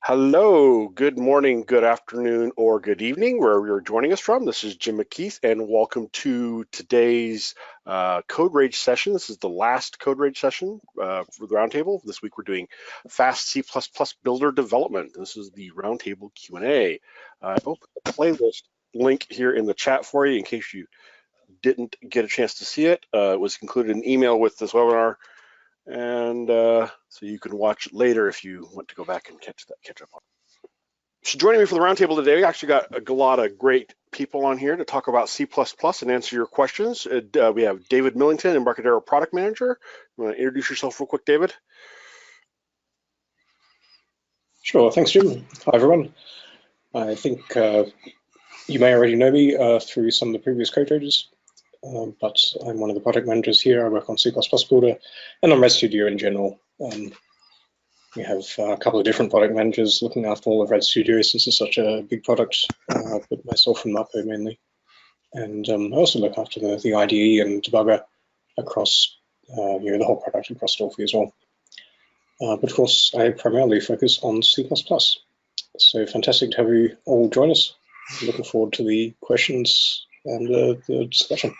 Hello, good morning, good afternoon, or good evening, wherever you're joining us from. This is Jim McKeith, and welcome to today's CodeRage session. This is the last CodeRage session for the Roundtable. This week we're doing fast C++ builder development. This is the Roundtable Q&A. I opened the playlist link here in the chat for you in case you didn't get a chance to see it. It was included in an email with this webinar. And so you can watch it later if you want to go back and catch up on it. So joining me for the roundtable today, we actually got a lot of great people on here to talk about C++ and answer your questions. We have David Millington, Embarcadero product manager. You want to introduce yourself real quick, David? Sure, thanks, Jim. Hi, everyone. I think you may already know me through some of the previous CodeRages. But I'm one of the project managers here. I work on C++ Builder and on RedStudio in general. We have a couple of different product managers looking after all of RedStudio since it's such a big product, but myself and Marco mainly. And I also look after the IDE and debugger across the whole product across Delphi as well. But of course, I primarily focus on C++. So fantastic to have you all join us. Looking forward to the questions and the discussion.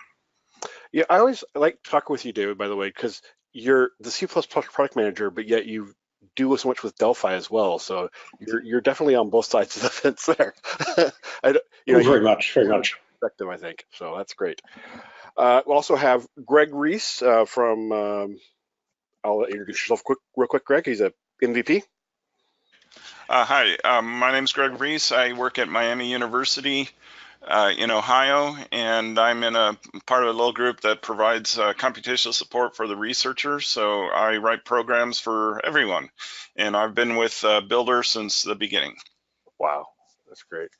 Yeah, I always like talking with you, David, by the way, because you're the C++ product manager, but yet you do so much with Delphi as well. So you're definitely on both sides of the fence there. Very much. Perspective, I think. So that's great. We also have Greg Reese from. I'll introduce yourself real quick, Greg. He's a MVP. Hi, my name is Greg Reese. I work at Miami University in Ohio, and I'm in a part of a little group that provides computational support for the researchers. So I write programs for everyone, and I've been with Builder since the beginning. Wow, that's great.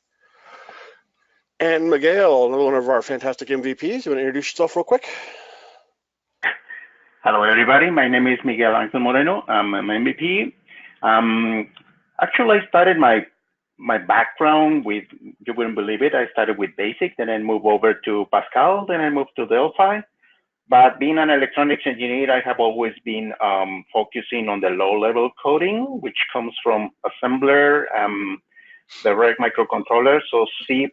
And Miguel, another one of our fantastic MVPs. You want to introduce yourself real quick? Hello, everybody. My name is Miguel Ángel Moreno. I'm an MVP. Actually, I started my background with, you wouldn't believe it, I started with BASIC, then I moved over to Pascal, then I moved to Delphi. But being an electronics engineer, I have always been focusing on the low-level coding, which comes from assembler, direct microcontroller. So C++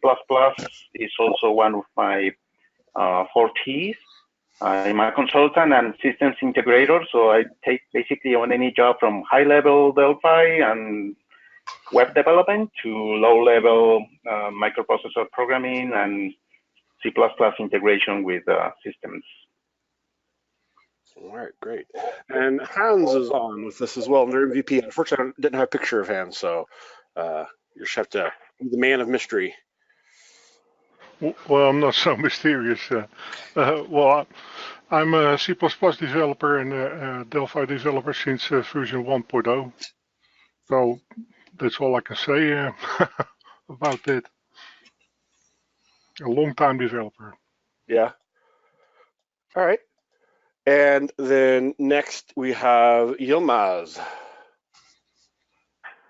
is also one of my fortes. I'm a consultant and systems integrator, so I take basically on any job from high-level Delphi and web development to low-level microprocessor programming and C++ integration with systems. All right, great. And Hans is on with us as well, under MVP. Unfortunately, I didn't have a picture of Hans, so you just have to be the man of mystery. Well, I'm not so mysterious. Well, I'm a C++ developer and a Delphi developer since version 1.0. So that's all I can say about that. A long-time developer. Yeah. All right. And then next we have Yilmaz.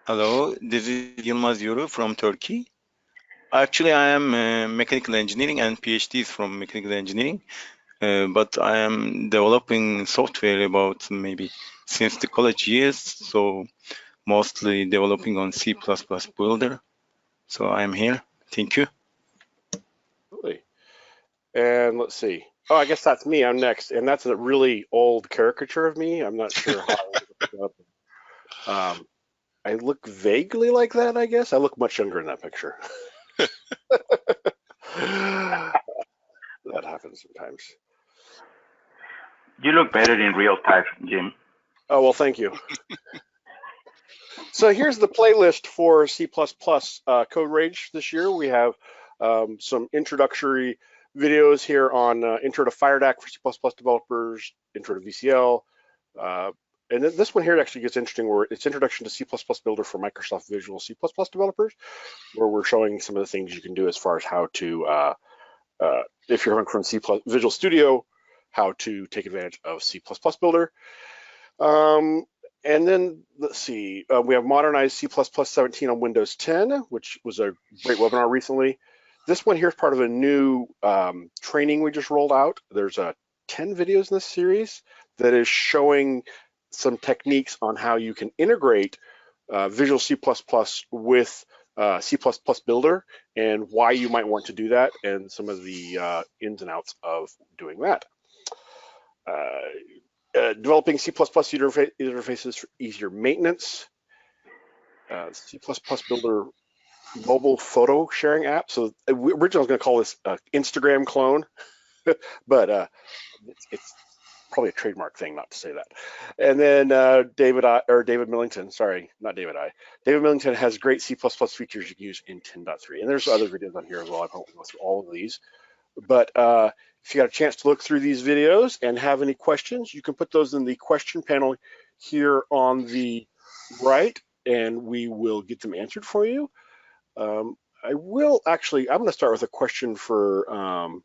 Hello, this is Yilmaz Yoru from Turkey. Actually, I am mechanical engineering and PhD from mechanical engineering, but I am developing software about maybe since the college years, so mostly developing on C++ Builder. So I'm here. Thank you. Really? And let's see. Oh, I guess that's me. I'm next, and that's a really old caricature of me. I'm not sure how I look it up. I look vaguely like that, I guess. I look much younger in that picture. That happens sometimes. You look better in real time, Jim. Oh, well, thank you. So here's the playlist for C++ CodeRage this year. We have some introductory videos here on intro to FireDak for C++ developers, intro to VCL, and then this one here actually gets interesting, where it's introduction to C++ Builder for Microsoft Visual C++ developers, where we're showing some of the things you can do as far as how to, if you're coming from Visual Studio, how to take advantage of C++ Builder. And then let's see, we have modernized C++ 17 on Windows 10, which was a great webinar recently. This one here is part of a new training we just rolled out. There's 10 videos in this series that is showing some techniques on how you can integrate Visual C++ with C++ Builder and why you might want to do that and some of the ins and outs of doing that. Developing C++ interfaces for easier maintenance. C++ Builder mobile photo sharing app. So originally I was going to call this Instagram clone, but it's probably a trademark thing not to say that. And then David Millington, sorry, not David I. David Millington has great C++ features you can use in 10.3. And there's other videos on here as well. I won't go through all of these. But if you got a chance to look through these videos and have any questions, you can put those in the question panel here on the right, and we will get them answered for you. I'm going to start with a question for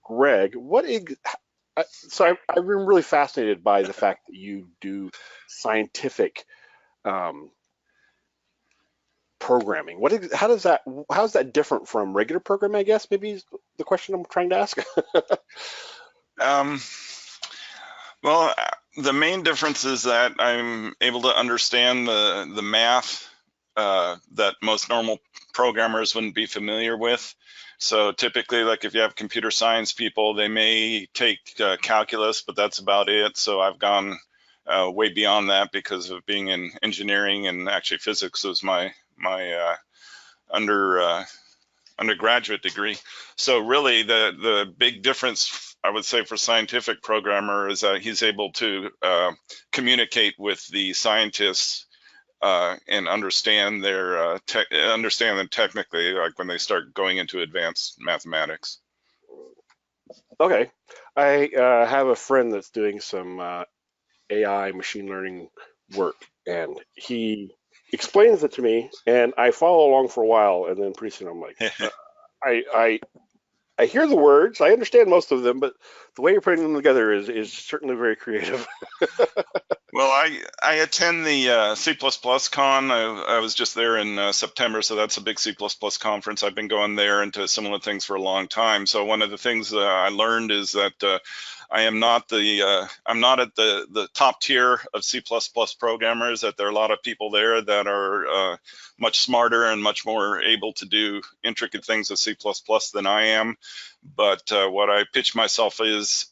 Greg. So I've been really fascinated by the fact that you do scientific programming. How's that different from regular programming, I guess, maybe is the question I'm trying to ask? Well, the main difference is that I'm able to understand the math that most normal programmers wouldn't be familiar with. So typically, like if you have computer science people, they may take calculus, but that's about it. So I've gone way beyond that because of being in engineering, and actually physics was my undergraduate degree. So really the big difference, I would say, for scientific programmer is that he's able to communicate with the scientists and understand them technically, like when they start going into advanced mathematics. Okay, I have a friend that's doing some AI machine learning work, and he explains it to me, and I follow along for a while, and then pretty soon I'm like, I hear the words, I understand most of them, but the way you're putting them together is certainly very creative. Well, I attend the C++ Con. I was just there in September, so that's a big C++ conference. I've been going there and to similar things for a long time. So one of the things I learned is that I'm not at the top tier of C++ programmers. That there are a lot of people there that are much smarter and much more able to do intricate things with C++ than I am. But what I pitch myself as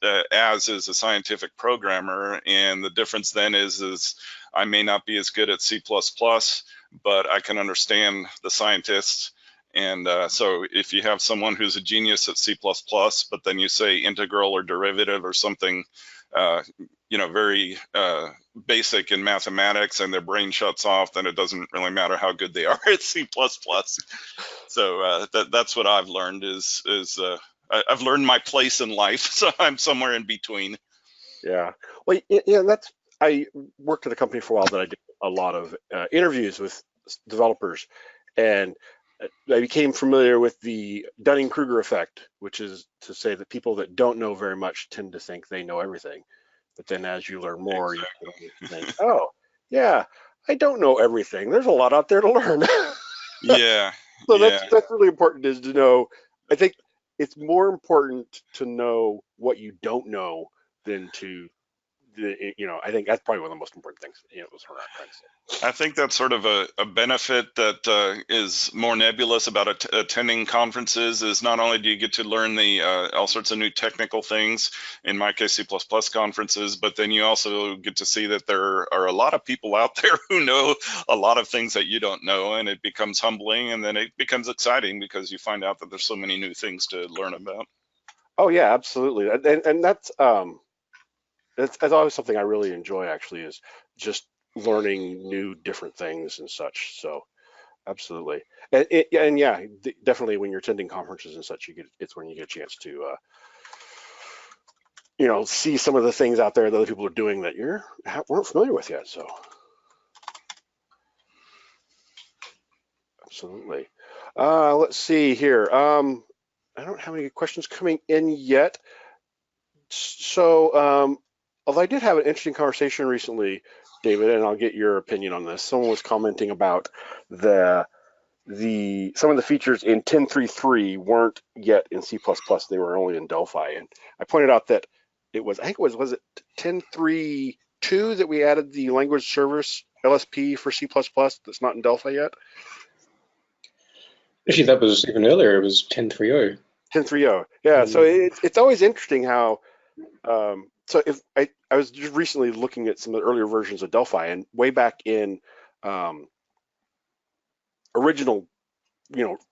is a scientific programmer, and the difference then is I may not be as good at C++, but I can understand the scientists. And so if you have someone who's a genius at C++, but then you say integral or derivative or something, very basic in mathematics, and their brain shuts off, then it doesn't really matter how good they are at C++. So that's what I've learned is I've learned my place in life, so I'm somewhere in between. Yeah, well, yeah, I worked at a company for a while that I did a lot of interviews with developers, and I became familiar with the Dunning-Kruger effect, which is to say that people that don't know very much tend to think they know everything. But then as you learn more, exactly. You think, oh, yeah, I don't know everything. There's a lot out there to learn. Yeah. So that's really important, is to know. I think it's more important to know what you don't know than I think that's probably one of the most important things, is what I'm trying to say. I think that's sort of a benefit that is more nebulous about attending conferences, is not only do you get to learn all sorts of new technical things, in my case C++ conferences, but then you also get to see that there are a lot of people out there who know a lot of things that you don't know, and it becomes humbling, and then it becomes exciting because you find out that there's so many new things to learn about. Oh yeah, absolutely. And that's always something I really enjoy, actually, is just learning new different things and such. So absolutely. And yeah, definitely when you're attending conferences and such, it's when you get a chance to see some of the things out there that other people are doing that you weren't familiar with yet. So absolutely. Let's see here. I don't have any questions coming in yet. So although I did have an interesting conversation recently, David, and I'll get your opinion on this. Someone was commenting about some of the features in 10.3.3 weren't yet in C++. They were only in Delphi. And I pointed out that was it 10.3.2 that we added the language service LSP for C++ that's not in Delphi yet? Actually, that was even earlier. It was 10.3.0. 10.3.0. Yeah. So it's always interesting how. So if I was just recently looking at some of the earlier versions of Delphi, and way back in original,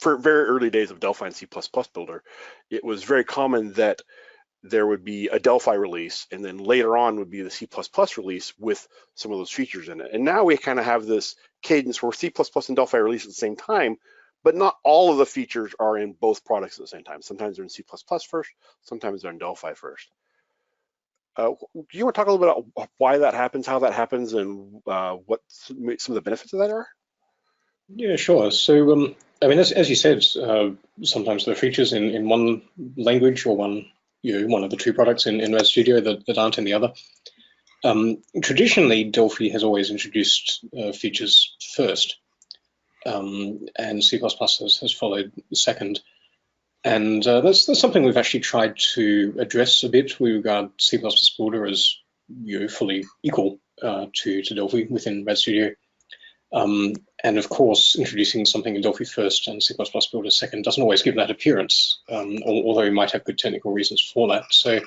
for very early days of Delphi and C++ Builder, it was very common that there would be a Delphi release, and then later on would be the C++ release with some of those features in it. And now we kind of have this cadence where C++ and Delphi release at the same time, but not all of the features are in both products at the same time. Sometimes they're in C++ first, sometimes they're in Delphi first. Do you want to talk a little bit about why that happens, how that happens, and what some of the benefits of that are? Yeah, sure. So, I mean, as you said, sometimes there are features in one language or one of the two products in Red Studio that aren't in the other. Traditionally, Delphi has always introduced features first, and C++ has followed second. And that's something we've actually tried to address a bit. We regard C++ Builder as fully equal to Delphi within Red Studio. And of course, introducing something in Delphi first and C++ Builder second doesn't always give that appearance, although we might have good technical reasons for that. So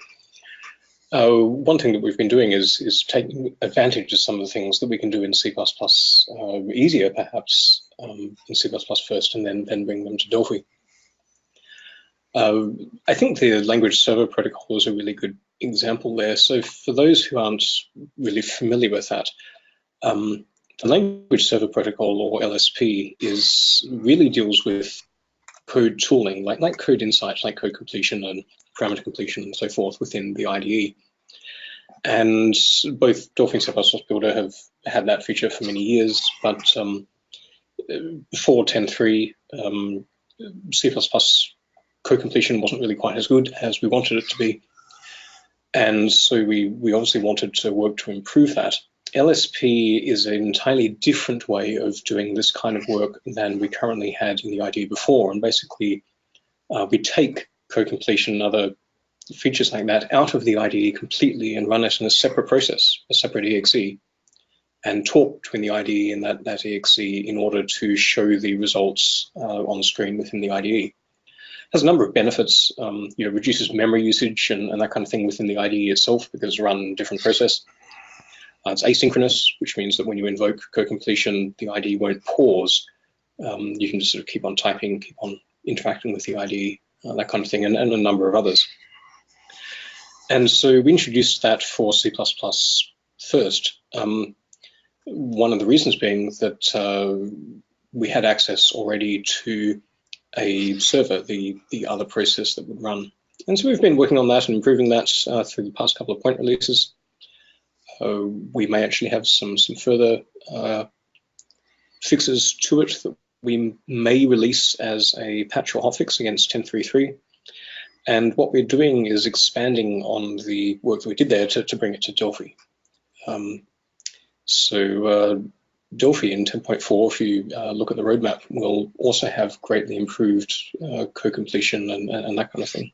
one thing that we've been doing is taking advantage of some of the things that we can do in C++ easier, perhaps, in C++ first, and then bring them to Delphi. I think the language server protocol is a really good example there. So for those who aren't really familiar with that, the language server protocol, or LSP, really deals with code tooling, like code insights, like code completion and parameter completion and so forth within the IDE. And both Delphi and C++ Builder have had that feature for many years, but before 10.3, C++ code completion wasn't really quite as good as we wanted it to be. And so we obviously wanted to work to improve that. LSP is an entirely different way of doing this kind of work than we currently had in the IDE before. And basically, we take code completion and other features like that out of the IDE completely and run it in a separate process, a separate EXE, and talk between the IDE and that EXE in order to show the results on the screen within the IDE. Has a number of benefits, reduces memory usage and that kind of thing within the IDE itself because it's run in a different process. It's asynchronous, which means that when you invoke code completion, the IDE won't pause. You can just sort of keep on typing, keep on interacting with the IDE, that kind of thing, and a number of others. And so we introduced that for C++ first. One of the reasons being that we had access already to a server, the other process that would run. And so we've been working on that and improving that through the past couple of point releases. We may actually have some further fixes to it that we may release as a patch or hotfix against 10.3.3. And what we're doing is expanding on the work that we did there to bring it to Delphi. Delphi in 10.4, if you look at the roadmap, will also have greatly improved code completion and that kind of thing.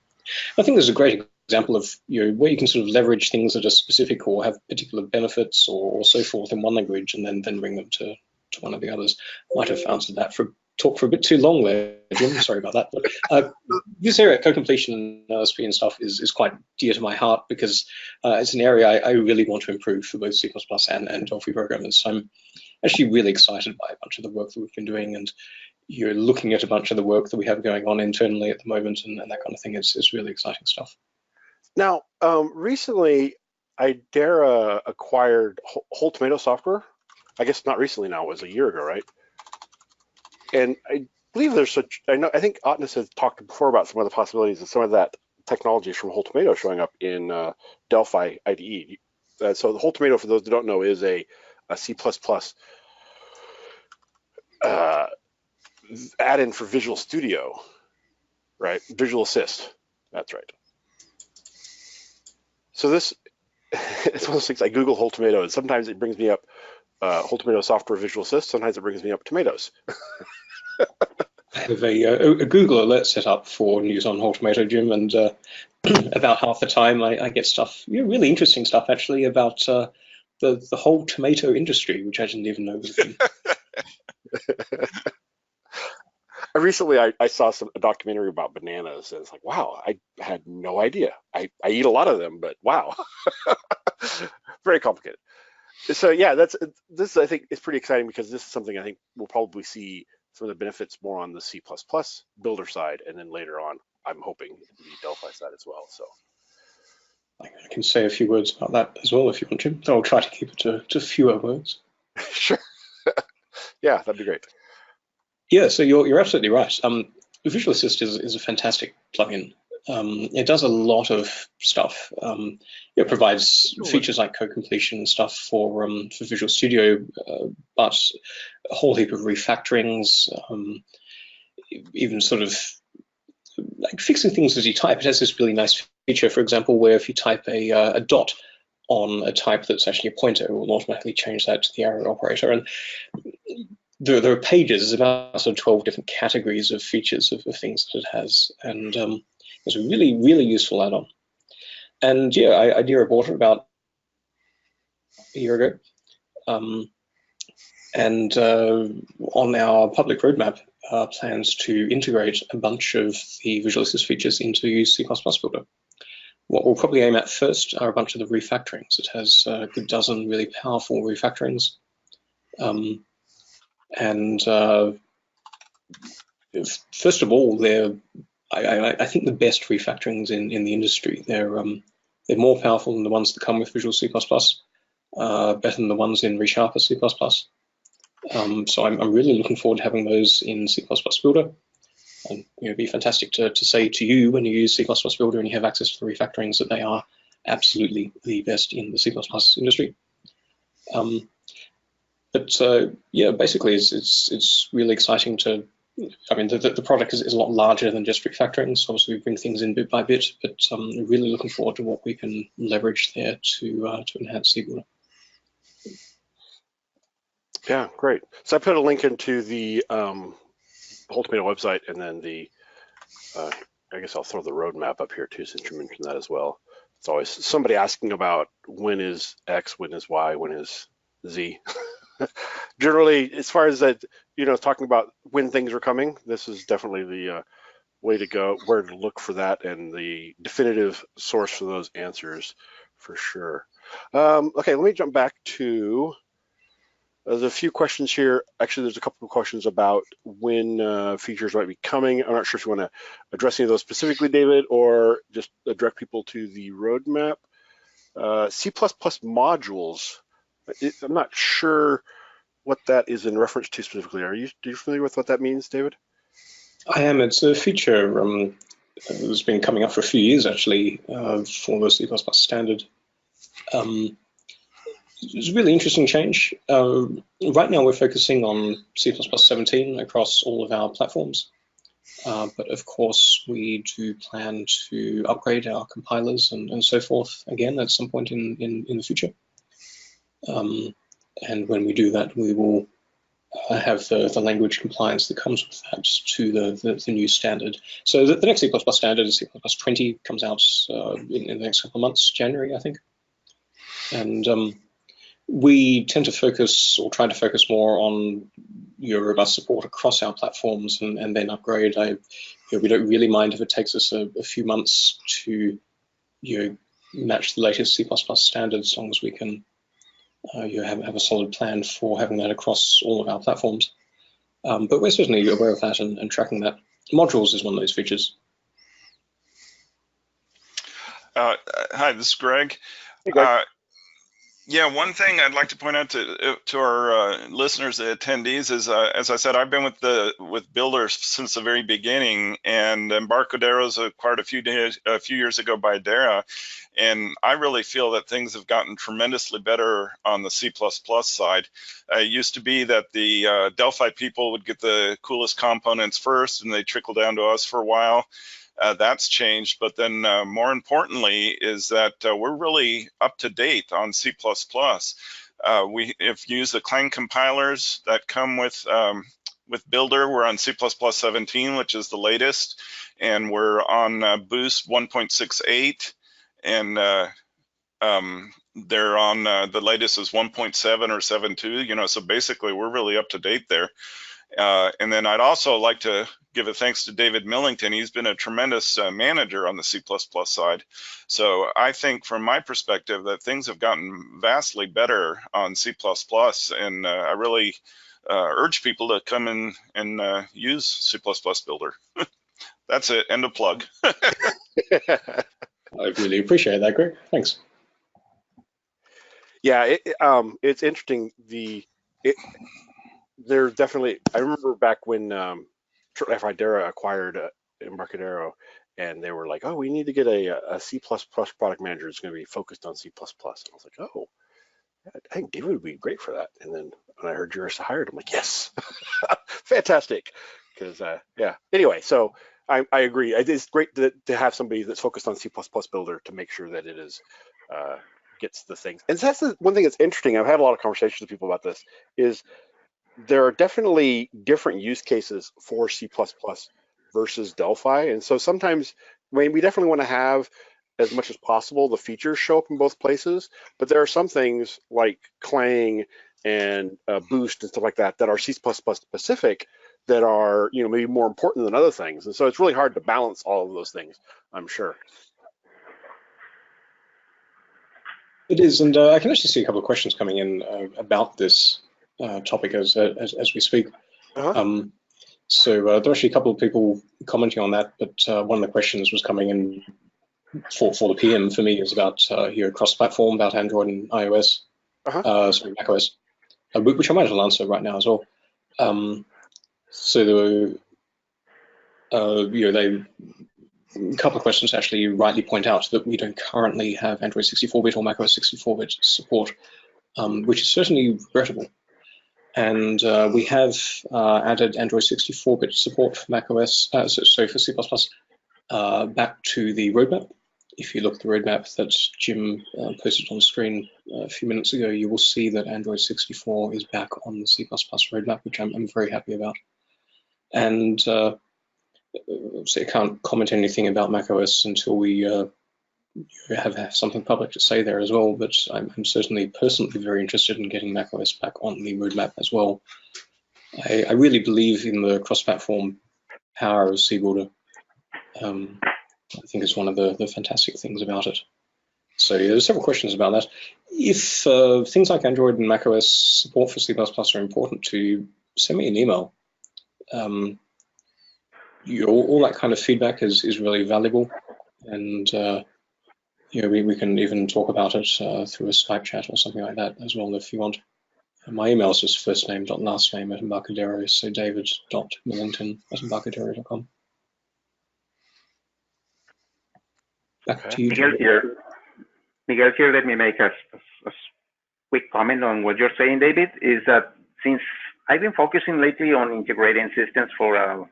I think there's a great example of where you can sort of leverage things that are specific or have particular benefits or so forth in one language and then bring them to one of the others. Might have answered that talk for a bit too long there, Jim. Sorry about that. But, this area, code completion and LSP and stuff, is quite dear to my heart because it's an area I really want to improve for both C++ and Delphi programmers. So I'm actually really excited by a bunch of the work that we've been doing, and you're looking at a bunch of the work that we have going on internally at the moment and that kind of thing. It's really exciting stuff. Now, recently, Idera acquired Whole Tomato Software. I guess not recently now, it was a year ago, right? And I believe I think Otnus has talked before about some of the possibilities of some of that technology from Whole Tomato showing up in Delphi IDE. So the Whole Tomato, for those who don't know, is a C++ add-in for Visual Studio, right? VisualAssist, that's right. So it's one of those things. I Google Whole Tomato, and sometimes it brings me up Whole Tomato Software VisualAssist. Sometimes it brings me up tomatoes. I have a Google alert set up for news on Whole Tomato, Jim, and about half the time I get stuff, really interesting stuff actually about the whole tomato industry, which I didn't even know was a thing. Recently, I saw a documentary about bananas, and it's like, wow, I had no idea. I eat a lot of them, but wow, very complicated. So yeah, this I think is pretty exciting because this is something I think we'll probably see some of the benefits more on the C++ builder side, and then later on, I'm hoping the Delphi side as well. So I can say a few words about that as well if you want to. I'll try to keep it to fewer words. Sure. Yeah, that'd be great. Yeah, so you're absolutely right. VisualAssist is a fantastic plugin. It does a lot of stuff. It provides features like code completion and stuff for Visual Studio, but a whole heap of refactorings, even sort of like fixing things as you type. It has this really nice feature, for example, where if you type a dot on a type that's actually a pointer, it will automatically change that to the arrow operator. And there are pages, there's about sort of 12 different categories of features of things that it has. And it's a really, really useful add-on. And yeah, I bought it about a year ago. And on our public roadmap, plans to integrate a bunch of the VisualAssist features into C++ Builder. What we'll probably aim at first are a bunch of the refactorings. It has a good dozen really powerful refactorings. First of all, they're I think the best refactorings in the industry. They're more powerful than the ones that come with Visual C++, better than the ones in ReSharper C++. So I'm really looking forward to having those in C++ Builder. And it'd be fantastic to say to you when you use C++ Builder and you have access to the refactorings that they are absolutely the best in the C++ industry. Yeah, basically it's really exciting to. I mean, the product is a lot larger than just refactoring, so obviously we bring things in bit by bit, but really looking forward to what we can leverage there to enhance C-Builder. Yeah, great. So I put a link into the whole tomato website, and then the I guess I'll throw the roadmap up here too, since you mentioned that as well. It's always somebody asking about when is X, when is Y, when is Z. Generally, as far as that, talking about when things are coming, this is definitely the way to go, where to look for that, and the definitive source for those answers for sure. Okay, let me jump back to there's a few questions here. Actually, there's a couple of questions about when features might be coming. I'm not sure if you want to address any of those specifically, David, or just direct people to the roadmap. C++ modules. I'm not sure what that is in reference to specifically. Are you familiar with what that means, David? I am. It's a feature that's been coming up for a few years actually for the C++ standard. It's a really interesting change. Right now we're focusing on C++ 17 across all of our platforms. But of course, we do plan to upgrade our compilers and so forth again at some point in the future. And when we do that, we will have the language compliance that comes with that to the new standard. So the next C++ standard is C++ 20, comes out in the next couple of months, January, I think. And we tend to focus, or try to focus more on robust support across our platforms and then upgrade. We don't really mind if it takes us a few months to match the latest C++ standards, as long as we can have a solid plan for having that across all of our platforms. But we're certainly aware of that and tracking that. Modules is one of those features. Hi, this is Greg. Hey, Greg. Yeah, one thing I'd like to point out to our listeners, the attendees, is as I said, I've been with Builder since the very beginning, and Embarcadero was acquired a few years ago by Dara, and I really feel that things have gotten tremendously better on the C++ side. It used to be that the Delphi people would get the coolest components first, and they trickle down to us for a while. That's changed, but then more importantly is that we're really up to date on C++. If you use the Clang compilers that come with Builder, we're on C++ 17, which is the latest, and we're on Boost 1.68, and they're on the latest is 1.7 or 7.2. So basically we're really up to date there. And then I'd also like to give a thanks to David Millington. He's been a tremendous manager on the C++ side. So I think from my perspective that things have gotten vastly better on C++, and I really urge people to come in and use C++ Builder. That's it, end of plug. I really appreciate that, Greg. Thanks. Yeah, it's interesting. There's definitely, I remember back when FireDak acquired Embarcadero, and they were like, oh, we need to get a C++ product manager that's going to be focused on C++. And I was like, oh, I think David would be great for that. And then when I heard you were hired, I'm like, yes, fantastic. Because, yeah, anyway, so I agree. It's great to have somebody that's focused on C++ Builder to make sure that it is gets the things. And that's the one thing that's interesting. I've had a lot of conversations with people about this, is there are definitely different use cases for C++ versus Delphi. And so sometimes, I mean, we definitely want to have, as much as possible, the features show up in both places, but there are some things like Clang and Boost and stuff like that that are C++ specific that are, maybe more important than other things. And so it's really hard to balance all of those things, I'm sure. It is, and I can actually see a couple of questions coming in about this topic as we speak. So there are actually a couple of people commenting on that, but one of the questions was coming in for the PM for me is about cross-platform, about Android and iOS, sorry, macOS, which I might as well answer right now as well. So they. A couple of questions actually rightly point out that we don't currently have Android 64-bit or macOS 64-bit support, which is certainly regrettable. And we have added Android 64-bit support for macOS, for C++, back to the roadmap. If you look at the roadmap that Jim posted on the screen a few minutes ago, you will see that Android 64 is back on the C++ roadmap, which I'm very happy about. And so I can't comment anything about macOS until we have something public to say there as well, but I'm certainly personally very interested in getting macOS back on the roadmap as well. I really believe in the cross-platform power of CBuilder. I think it's one of the fantastic things about it. So there's several questions about that. If things like Android and macOS support for C++ are important to you, send me an email. All that kind of feedback is really valuable, and we can even talk about it through a Skype chat or something like that as well if you want. My email is just firstname.lastname@Embarcadero, so david.millington@embarcadero.com. Back to you, Miguel here. Let me make a quick comment on what you're saying, David, is that since I've been focusing lately on integrating systems for a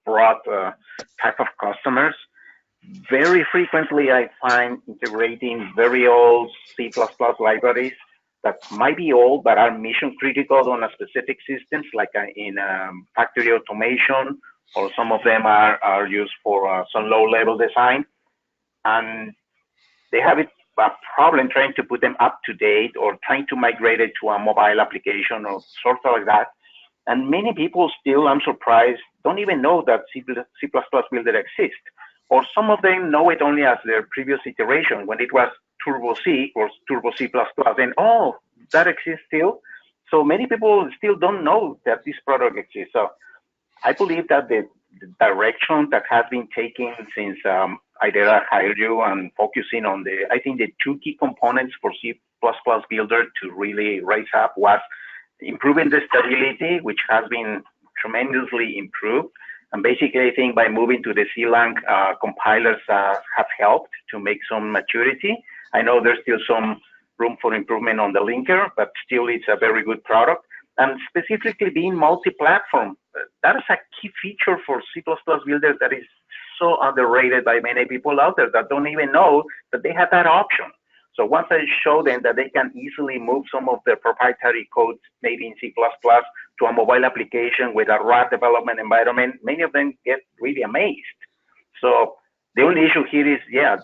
broad type of customers, very frequently I find integrating very old C++ libraries that might be old but are mission critical on a specific systems, like in factory automation, or some of them are used for some low-level design, and they have a problem trying to put them up to date or trying to migrate it to a mobile application or sort of like that. And many people still, I'm surprised, don't even know that C++ Builder exists. Or some of them know it only as their previous iteration when it was Turbo C or Turbo C++. And oh, that exists still. So many people still don't know that this product exists. So I believe that the direction that has been taken since IDERA hired you and focusing on I think the two key components for C++ Builder to really raise up was improving the stability, which has been tremendously improved. And basically, I think by moving to the C-Lang compilers have helped to make some maturity. I know there's still some room for improvement on the linker, but still it's a very good product. And specifically being multi-platform, that is a key feature for C++ Builder that is so underrated by many people out there that don't even know that they have that option. So once I show them that they can easily move some of their proprietary code, maybe in C++, to a mobile application with a RAD development environment, many of them get really amazed. So The only issue here is,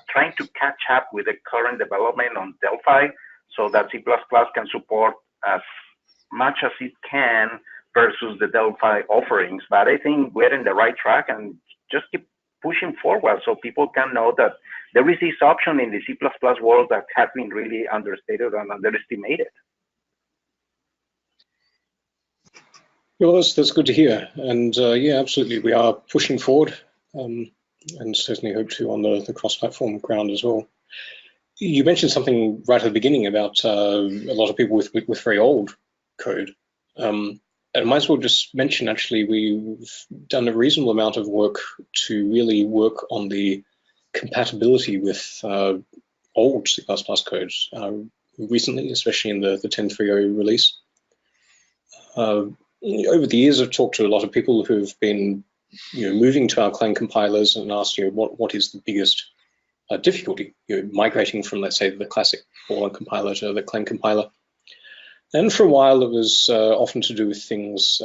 trying to catch up with the current development on Delphi so that C++ can support as much as it can versus the Delphi offerings. But I think we're in the right track and just keep pushing forward so people can know that there is this option in the C++ world that has been really understated and underestimated. Well, that's good to hear. And yeah, absolutely, we are pushing forward and certainly hope to on the cross-platform ground as well. You mentioned something right at the beginning about a lot of people with very old code. And I might as well just mention, actually, we've done a reasonable amount of work to really work on the compatibility with old C++ code recently, especially in the 10.3.0 release. Over the years, I've talked to a lot of people who've been moving to our Clang compilers and asked, what is the biggest difficulty, migrating from, let's say, the classic Borland compiler to the Clang compiler. And for a while, it was often to do with things,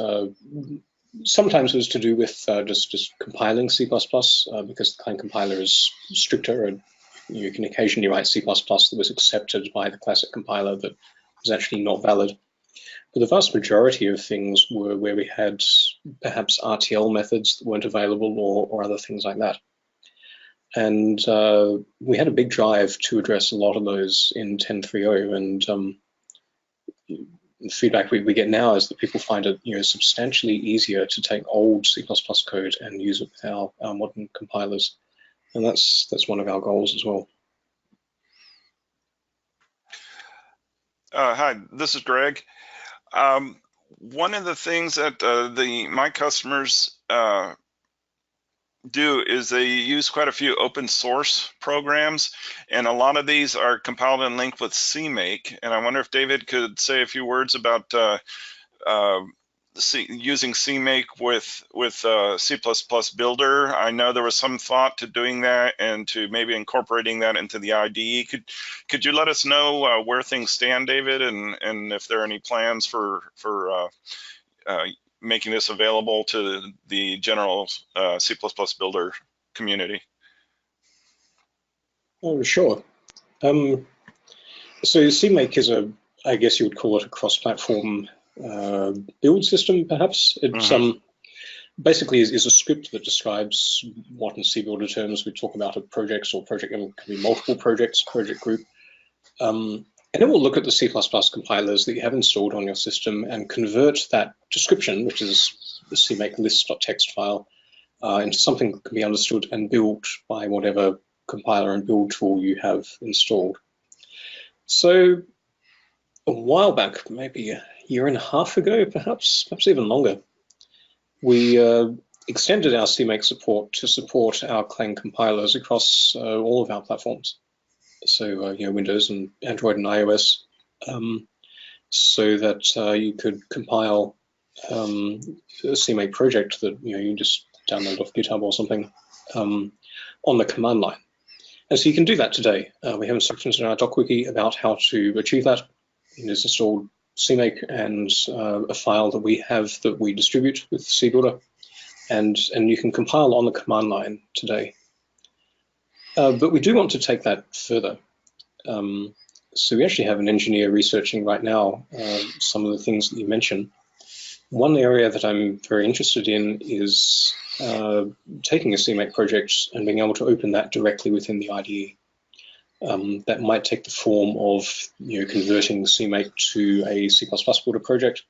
sometimes it was to do with just compiling C++, because the Clang compiler is stricter, and you can occasionally write C++ that was accepted by the classic compiler that was actually not valid. But the vast majority of things were where we had perhaps RTL methods that weren't available or other things like that. And we had a big drive to address a lot of those in 10.3.0, and the feedback we get now is that people find it substantially easier to take old C++ code and use it with our modern compilers. And that's one of our goals as well. Hi, this is Greg. One of the things that my customers do is they use quite a few open source programs, and a lot of these are compiled and linked with CMake. And I wonder if David could say a few words about using CMake with C++ Builder. I know there was some thought to doing that and to maybe incorporating that into the IDE. Could you let us know where things stand, David, and if there are any plans for making this available to the general C++ Builder community? Oh, sure. So CMake is I guess you would call it a cross-platform build system, perhaps. It's basically is a script that describes what in C Builder terms we talk about at projects or project, and can be multiple projects, project group. And it will look at the C++ compilers that you have installed on your system and convert that description, which is the CMake list.txt file, into something that can be understood and built by whatever compiler and build tool you have installed. So a while back, maybe a year and a half ago, perhaps even longer, we extended our CMake support to support our Clang compilers across all of our platforms. So Windows and Android and iOS, so that you could compile a CMake project that you just download off GitHub or something on the command line. And so you can do that today. We have instructions in our doc wiki about how to achieve that. There's installed CMake and a file that we have that we distribute with C Builder, and you can compile on the command line today. But we do want to take that further. So we actually have an engineer researching right now some of the things that you mentioned. One area that I'm very interested in is taking a CMake project and being able to open that directly within the IDE. That might take the form of converting CMake to a C++ Builder project.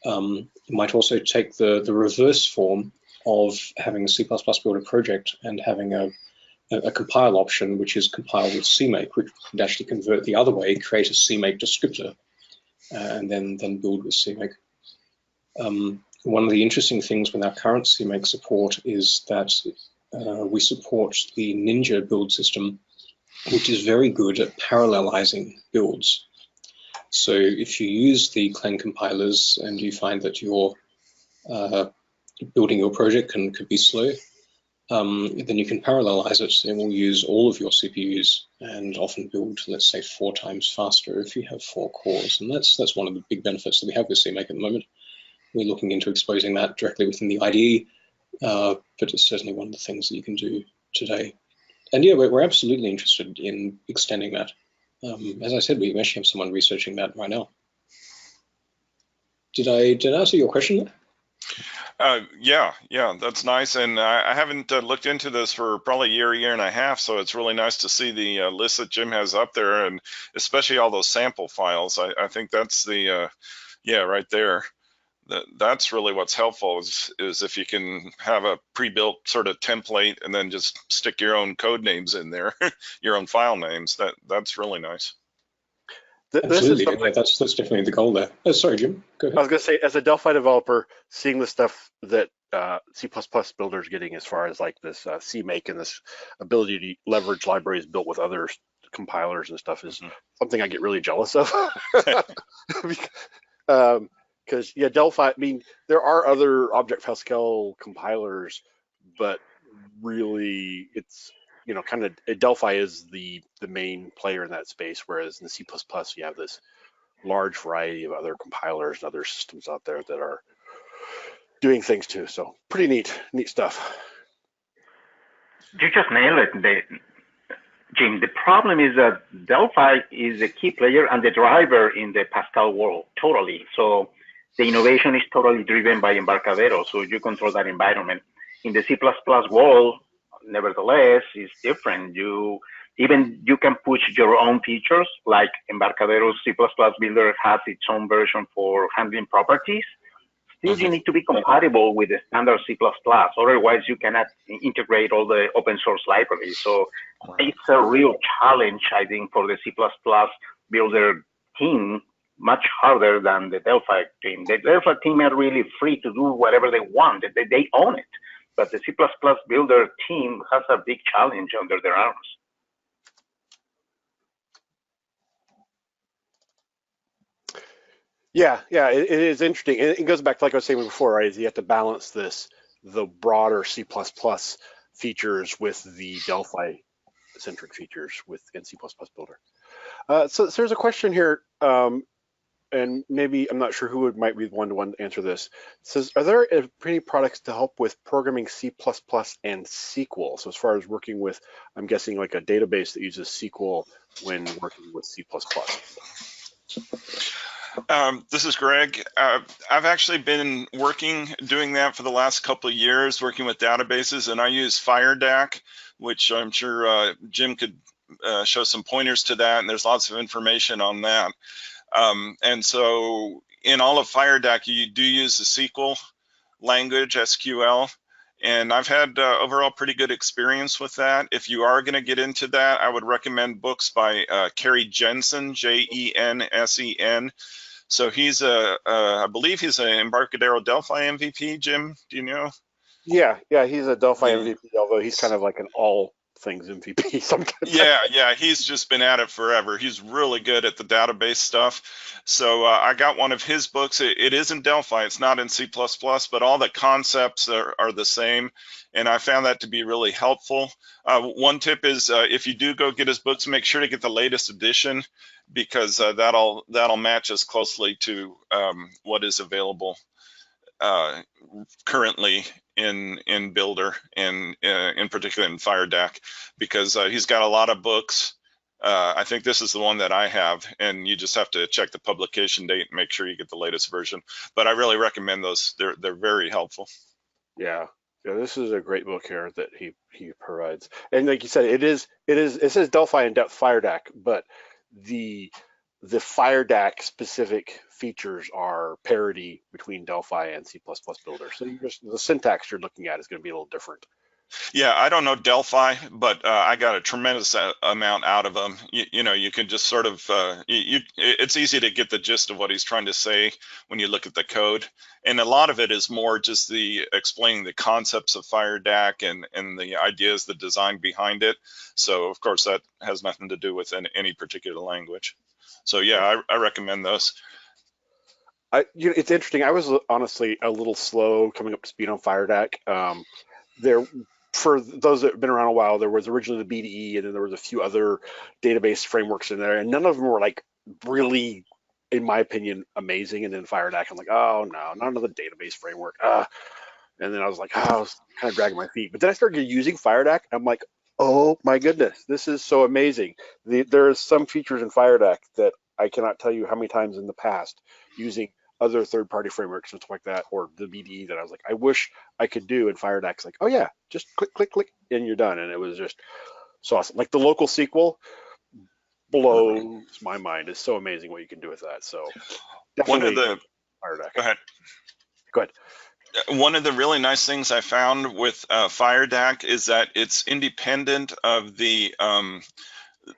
It might also take the reverse form of having a C++ Builder project and having a compile option, which is compile with CMake, which would actually convert the other way, create a CMake descriptor, and then build with CMake. One of the interesting things with our current CMake support is that we support the Ninja build system, which is very good at parallelizing builds. So if you use the Clang compilers and you find that your building your project could be slow, then you can parallelize it, and we'll use all of your CPUs and often build, let's say, 4 times faster if you have 4 cores. And that's one of the big benefits that we have with CMake at the moment. We're looking into exposing that directly within the IDE, but it's certainly one of the things that you can do today. And yeah, we're absolutely interested in extending that. As I said, we actually have someone researching that right now. Did I answer your question? Yeah, that's nice. And I haven't looked into this for probably a year and a half, so it's really nice to see the list that Jim has up there, and especially all those sample files. I think that's the, yeah, right there. That's really what's helpful is if you can have a pre-built sort of template and then just stick your own code names in there, your own file names. That's really nice. Absolutely, that's definitely the goal there. Oh, sorry, Jim, go ahead. I was going to say, as a Delphi developer, seeing the stuff that C++ Builder is getting as far as like this CMake and this ability to leverage libraries built with other compilers and stuff is something I get really jealous of. Because yeah, Delphi, I mean, there are other Object Pascal compilers, but really it's, you know, kind of Delphi is the main player in that space, whereas in the C++ you have this large variety of other compilers and other systems out there that are doing things too. So pretty neat stuff. You just nailed it, Jim. The problem is that Delphi is a key player and the driver in the Pascal world, totally. So the innovation is totally driven by Embarcadero, so you control that environment. In the C++ world, nevertheless, it's different. You can push your own features, like Embarcadero C++ Builder has its own version for handling properties. Still, you need to be compatible with the standard C++. Otherwise, you cannot integrate all the open source libraries. So it's a real challenge, I think, for the C++ Builder team, much harder than the Delphi team. The Delphi team are really free to do whatever they want. They own it. But the C++ Builder team has a big challenge under their arms. Yeah, it is interesting. It goes back to, like I was saying before, right? Is you have to balance the broader C++ features with the Delphi-centric features within C++ Builder. So there's a question here, and maybe I'm not sure who might be the one to answer this. It says, are there any products to help with programming C++ and SQL? So as far as working with, I'm guessing like a database that uses SQL when working with C++. This is Greg. I've actually been doing that for the last couple of years, working with databases, and I use FireDak, which I'm sure Jim could show some pointers to that, and there's lots of information on that. And so in all of FireDak, you do use the SQL language, SQL, and I've had overall pretty good experience with that. If you are going to get into that, I would recommend books by Kerry Jensen, Jensen. So he's I believe he's an Embarcadero Delphi MVP, Jim, do you know? Yeah, he's a Delphi MVP, although he's kind of like an all things MVP sometimes. Yeah, he's just been at it forever. He's really good at the database stuff. So I got one of his books. It is in Delphi, it's not in C++, but all the concepts are the same. And I found that to be really helpful. One tip is if you do go get his books, make sure to get the latest edition, because that'll match as closely to what is available currently in Builder, and in particular in FireDak, because he's got a lot of books. I think this is the one that I have, and you just have to check the publication date and make sure you get the latest version. But I really recommend those. They're very helpful. Yeah, this is a great book here that he provides. And like you said, it says Delphi and FireDak, but the FireDak specific features are parity between Delphi and C++ Builder. So the syntax you're looking at is going to be a little different. Yeah, I don't know Delphi, but I got a tremendous amount out of them. You can just sort of, it's easy to get the gist of what he's trying to say when you look at the code. And a lot of it is more just explaining the concepts of FireDak and the ideas, the design behind it. So of course that has nothing to do with any particular language. So yeah, I recommend those. It's interesting. I was honestly a little slow coming up to speed on FireDak. For those that have been around a while, there was originally the BDE, and then there was a few other database frameworks in there, and none of them were like really, in my opinion, amazing. And then FireDak, I'm like, oh no, not another database framework. And then I was like, I was kind of dragging my feet. But then I started using FireDak, and I'm like, Oh my goodness, this is so amazing. There's some features in FireDak that I cannot tell you how many times in the past using other third-party frameworks and stuff like that, or the BDE that I was like, I wish I could do, and FireDak's like, oh yeah, just click, click, click, and you're done. And it was just so awesome. Like the local SQL blows my mind. It's so amazing what you can do with that. So One of definitely the, FireDak. go ahead. Go ahead. One of the really nice things I found with FireDak is that it's independent of the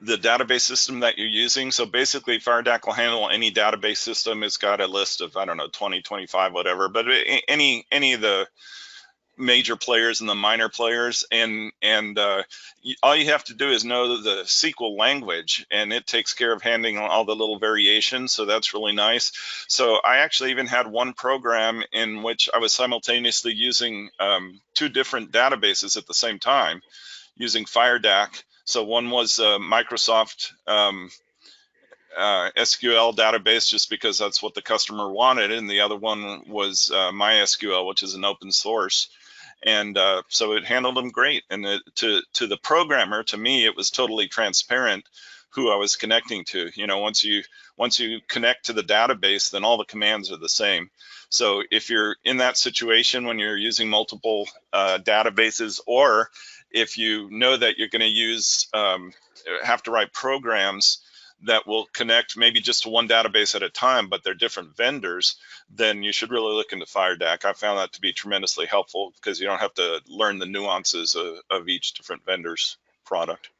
database system that you're using. So basically FireDak will handle any database system. It's got a list of, I don't know, 20, 25, whatever, but any of the major players and the minor players, and all you have to do is know the SQL language, and it takes care of handling all the little variations. So that's really nice. So I actually even had one program in which I was simultaneously using 2 different databases at the same time using FireDak. So one was Microsoft SQL database, just because that's what the customer wanted, and the other one was MySQL, which is an open source. And so it handled them great. And to the programmer, to me, it was totally transparent who I was connecting to. You know, once you connect to the database, then all the commands are the same. So if you're in that situation when you're using multiple databases, or if you know that you're going to use have to write programs that will connect maybe just to one database at a time, but they're different vendors, then you should really look into FireDak. I found that to be tremendously helpful because you don't have to learn the nuances of each different vendor's product.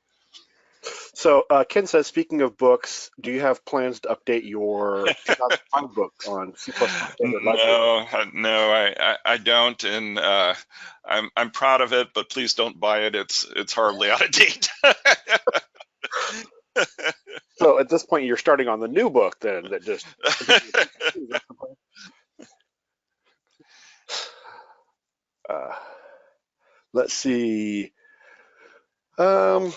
So Ken says, speaking of books, do you have plans to update your 2005 book on C++? No, I don't, and I'm proud of it, but please don't buy it. It's horribly out of date. So at this point, you're starting on the new book, then, that just. Let's see. So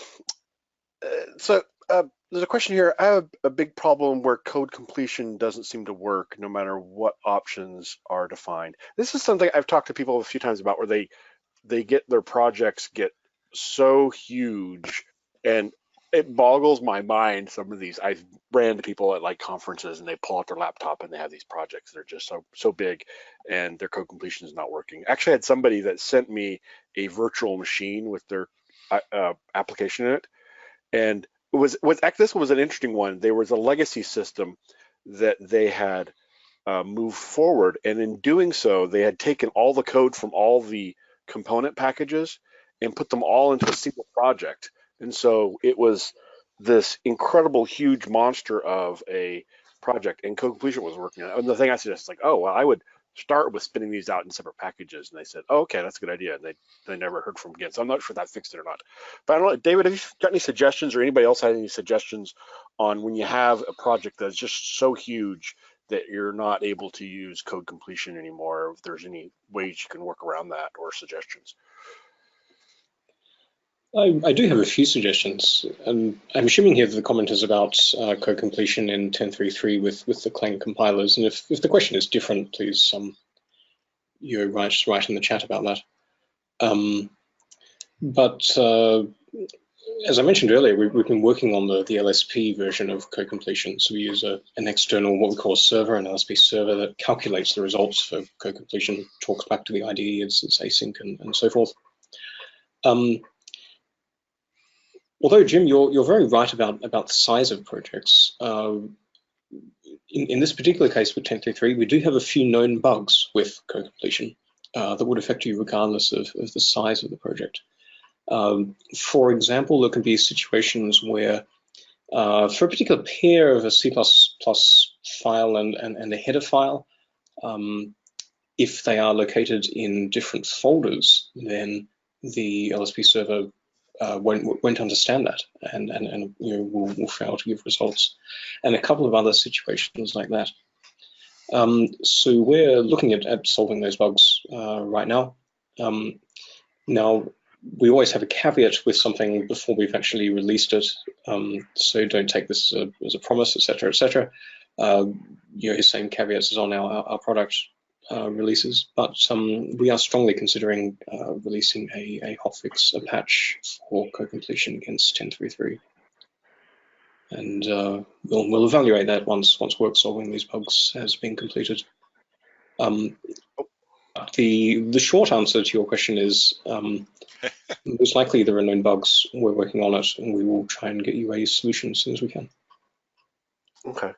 there's a question here. I have a big problem where code completion doesn't seem to work no matter what options are defined. This is something I've talked to people a few times about, where they get their projects get so huge, and it boggles my mind. Some of these, I've ran into people at like conferences, and they pull out their laptop and they have these projects that are just so big, and their code completion is not working. Actually, I had somebody that sent me a virtual machine with their application in it, and this was an interesting one. There was a legacy system that they had moved forward, and in doing so, they had taken all the code from all the component packages and put them all into a single project. And so it was this incredible, huge monster of a project, and code completion was working on it. And the thing I suggested is like, oh, well, I would start with spinning these out in separate packages. And they said, oh, okay, that's a good idea. And they never heard from again. So I'm not sure if that fixed it or not. But I don't know, David, have you got any suggestions, or anybody else had any suggestions on when you have a project that's just so huge that you're not able to use code completion anymore, if there's any ways you can work around that, or suggestions? I do have a few suggestions. I'm assuming here that the comment is about code completion in 10.3.3 with the Clang compilers, and if the question is different, please write in the chat about that. But as I mentioned earlier, we've been working on the LSP version of code completion. So we use an external, what we call a server, an LSP server, that calculates the results for code completion, talks back to the IDE, it's async and so forth. Although, Jim, you're very right about the size of projects. In this particular case with 10.3.3, we do have a few known bugs with code completion that would affect you regardless of the size of the project. For example, there can be situations where for a particular pair of a C++ file and a header file, if they are located in different folders, then the LSP server won't understand that, and will fail to give results, and a couple of other situations like that. So we're looking at solving those bugs right now. Now, we always have a caveat with something before we've actually released it, so don't take this as a promise, etc., etc. Same caveats as on our product. releases, but we are strongly considering releasing a hotfix, a patch for code completion against 10.3.3. And we'll evaluate that once work solving these bugs has been completed. The short answer to your question is most likely there are known bugs. We're working on it, and we will try and get you a solution as soon as we can. Okay,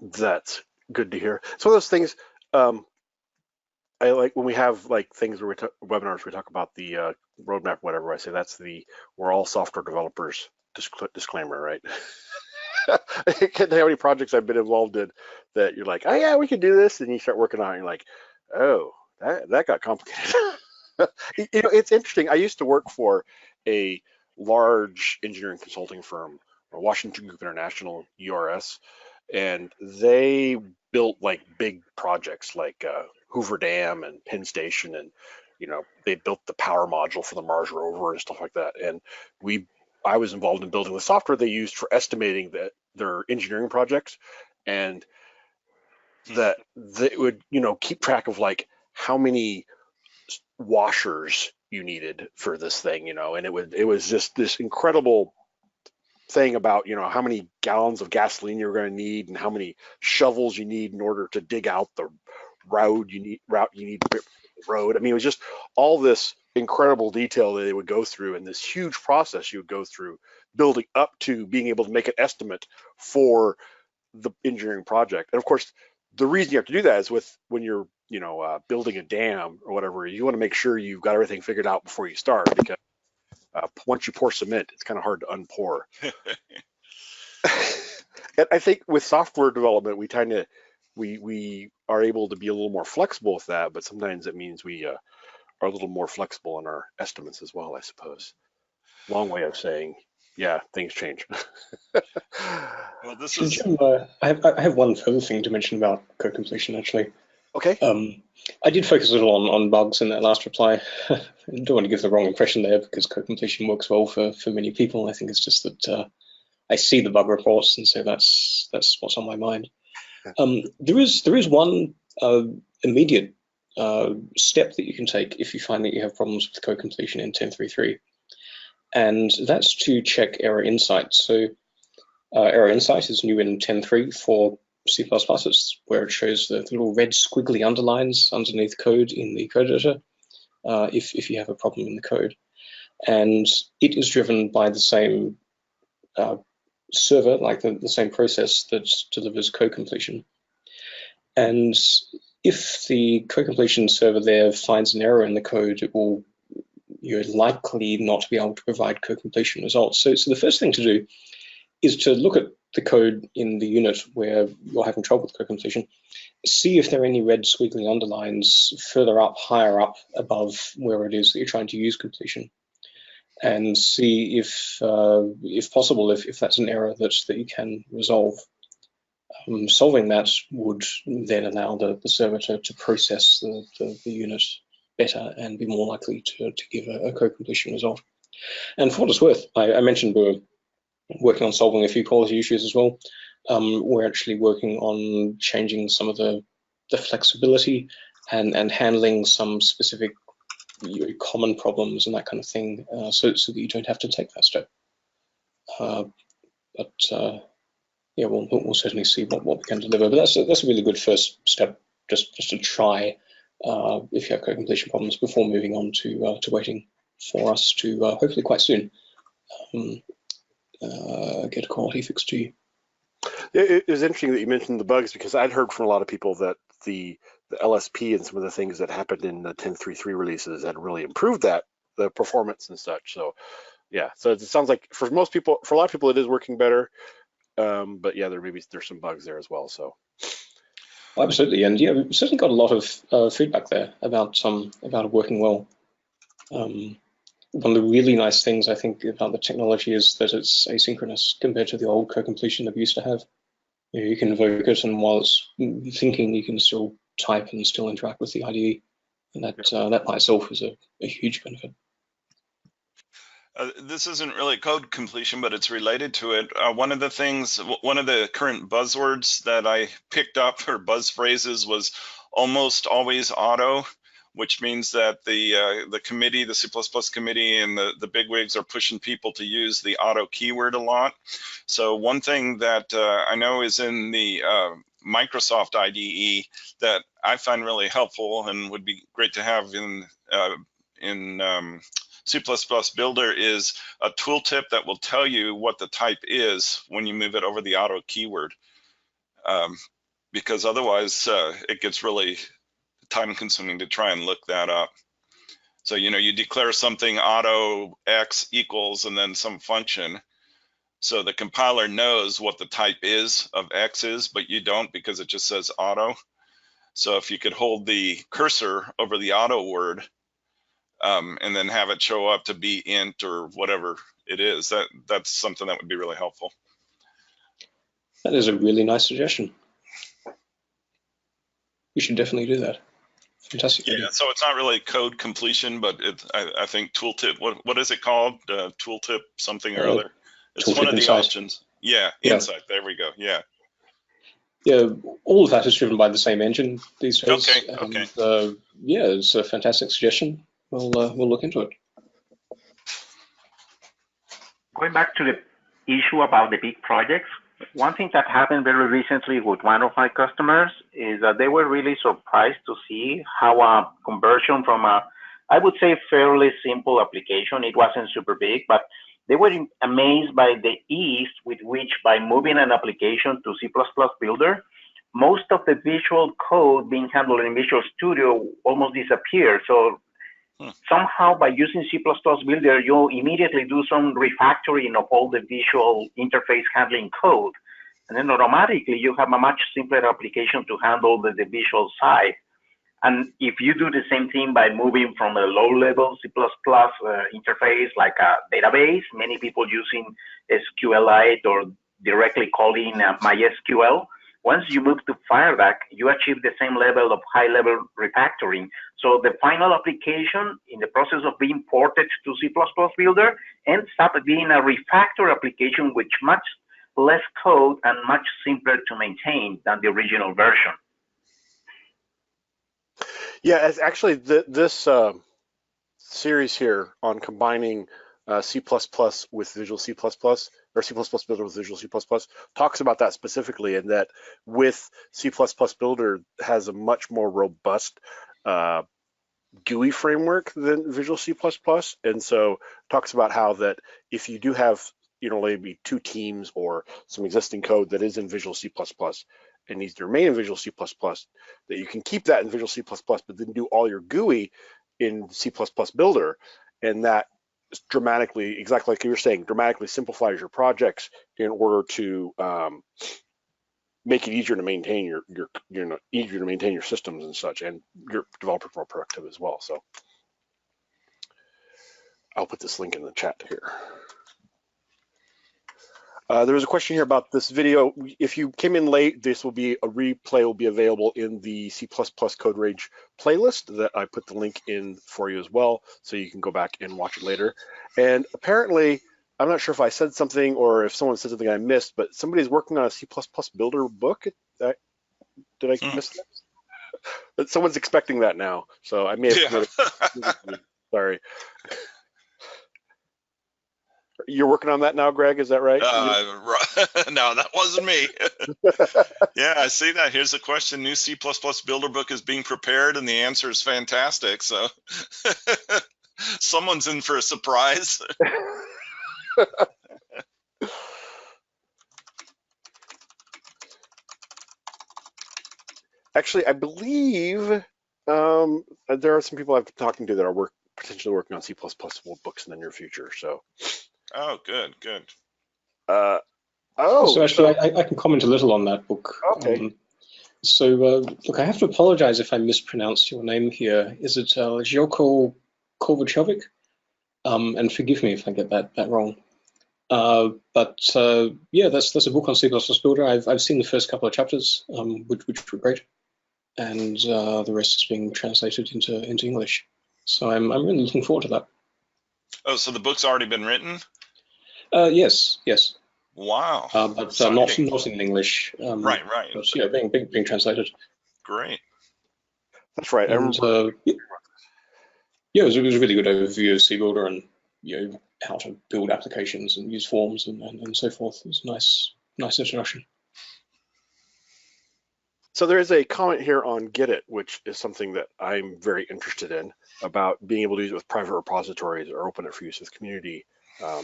that's good to hear. Some of those things I like when we have like things where webinars we talk about the roadmap, whatever. I say that's the we're all software developers disclaimer, right? I can't tell you how many projects I've been involved in that you're like, oh yeah, we can do this, and you start working on it, and you're like, oh, that got complicated. You know, it's interesting. I used to work for a large engineering consulting firm, Washington Group International, URS, and they built like big projects like Hoover Dam and Penn Station, and you know, they built the power module for the Mars rover and stuff like that. And I was involved in building the software they used for estimating their engineering projects, and that they would, you know, keep track of like how many washers you needed for this thing, you know, and it was just this incredible thing about, you know, how many gallons of gasoline you're going to need and how many shovels you need in order to dig out the route you need the road. I mean, it was just all this incredible detail that they would go through, and this huge process you would go through building up to being able to make an estimate for the engineering project. And of course, the reason you have to do that is when you're, you know, building a dam or whatever, you want to make sure you've got everything figured out before you start, because once you pour cement, it's kind of hard to unpour. And I think with software development, we are able to be a little more flexible with that, but sometimes it means we are a little more flexible in our estimates as well, I suppose. Long way of saying, yeah, things change. Well, this is. Jim, I have one further thing to mention about code completion, actually. Okay. I did focus a little on bugs in that last reply. I don't want to give the wrong impression there, because code completion works well for many people. I think it's just that I see the bug reports, and so that's what's on my mind. There is one immediate step that you can take if you find that you have problems with code completion in 10.3.3, and that's to check error insight. So error insight is new in 10.3 for C++. It's where it shows the little red squiggly underlines underneath code in the code editor if you have a problem in the code. And it is driven by the same server, like the same process that delivers code completion. And if the code completion server there finds an error in the code, it will, you're likely not to be able to provide code completion results. So the first thing to do is to look at the code in the unit where you're having trouble with code completion, see if there are any red squiggly underlines further up, higher up above where it is that you're trying to use completion, and see if possible, if that's an error that you can resolve. Solving that would then allow the server to process the unit better and be more likely to give a code completion result. And for what it's worth, I mentioned we're working on solving a few quality issues as well. We're actually working on changing some of the flexibility and handling some specific common problems and that kind of thing, so that you don't have to take that step. Yeah, we'll certainly see what we can deliver. But that's a really good first step, just to try if you have code completion problems before moving on to waiting for us to hopefully quite soon get a quality fix to you. It was interesting that you mentioned the bugs, because I'd heard from a lot of people that the LSP and some of the things that happened in the 10.3.3 releases had really improved the performance and such. So yeah, so it sounds like for a lot of people, it is working better. But yeah, there's some bugs there as well. So absolutely, and yeah, we've certainly got a lot of feedback there about it working well. One of the really nice things I think about the technology is that it's asynchronous compared to the old code completion that we used to have. You can invoke it, and while it's thinking, you can still type and still interact with the IDE, and that by itself is a huge benefit. This isn't really code completion, but it's related to it. One of the current buzzwords that I picked up, or buzz phrases, was almost always auto, which means that the committee, the C++ committee, and the bigwigs are pushing people to use the auto keyword a lot. So one thing that I know is in the Microsoft IDE that I find really helpful and would be great to have in C++ Builder is a tooltip that will tell you what the type is when you move it over the auto keyword, because otherwise it gets really time consuming to try and look that up. So, you know, you declare something auto x equals and then some function. So the compiler knows what the type is of x is, but you don't, because it just says auto. So if you could hold the cursor over the auto word and then have it show up to be int or whatever it is, that's something that would be really helpful. That is a really nice suggestion. We should definitely do that. Fantastic. Yeah, so it's not really code completion, but I think tooltip, what is it called? Tooltip something or other. It's one of the options. Yeah, insight. There we go. Yeah. Yeah, all of that is driven by the same engine these days. Okay. And, yeah, it's a fantastic suggestion. We'll look into it. Going back to the issue about the big projects, one thing that happened very recently with one of my customers is that they were really surprised to see how a conversion from a, I would say, fairly simple application, it wasn't super big, but they were amazed by the ease with which, by moving an application to C++ Builder, most of the visual code being handled in Visual Studio almost disappeared. So somehow by using C++ Builder, you immediately do some refactoring of all the visual interface handling code. And then automatically you have a much simpler application to handle the visual side. And if you do the same thing by moving from a low-level C++ interface like a database, many people using SQLite or directly calling MySQL, once you move to FireDak, you achieve the same level of high-level refactoring. So the final application in the process of being ported to C++ Builder ends up being a refactor application with much less code and much simpler to maintain than the original version. Yeah, it's actually this series here on combining C++ with Visual C++, or C++ Builder with Visual C++, talks about that specifically, and that with C++ Builder has a much more robust GUI framework than Visual C++, and so talks about how that if you do have, you know, maybe two teams or some existing code that is in Visual C++ and needs to remain in Visual C++, that you can keep that in Visual C++, but then do all your GUI in C++ Builder, and that dramatically, exactly like you were saying, dramatically simplifies your projects in order to make it easier to maintain your systems and such, and your developers more productive as well. So I'll put this link in the chat here. There was a question here about this video. If you came in late, this will be a replay, will be available in the C++ CodeRage playlist that I put the link in for you as well, so you can go back and watch it later. And apparently, I'm not sure if I said something or if someone said something I missed, but somebody's working on a C++ Builder book. Did I miss that? Someone's expecting that now, so I may have committed. Sorry. You're working on that now, Greg, is that right? No, that wasn't me. Yeah, I see that. Here's a question. New C++ Builder book is being prepared, and the answer is fantastic. So someone's in for a surprise. Actually, I believe there are some people I've been talking to that are potentially working on C++ books in the near future. So. Oh, good. So actually, I can comment a little on that book. Okay. Look, I have to apologize if I mispronounced your name here. Is it Joko Kovacevic? And forgive me if I get that wrong. Yeah, that's a book on C++ Builder. I've seen the first couple of chapters, which were great, and the rest is being translated into English. So I'm really looking forward to that. Oh, so the book's already been written? Yes. Wow. But not in English. Right. But yeah, being translated. Great. That's right. And yeah, it was a really good overview of CBuilder and how to build applications and use forms and so forth. It was a nice introduction. So there is a comment here on Get It, which is something that I'm very interested in, about being able to use it with private repositories or open it for use with community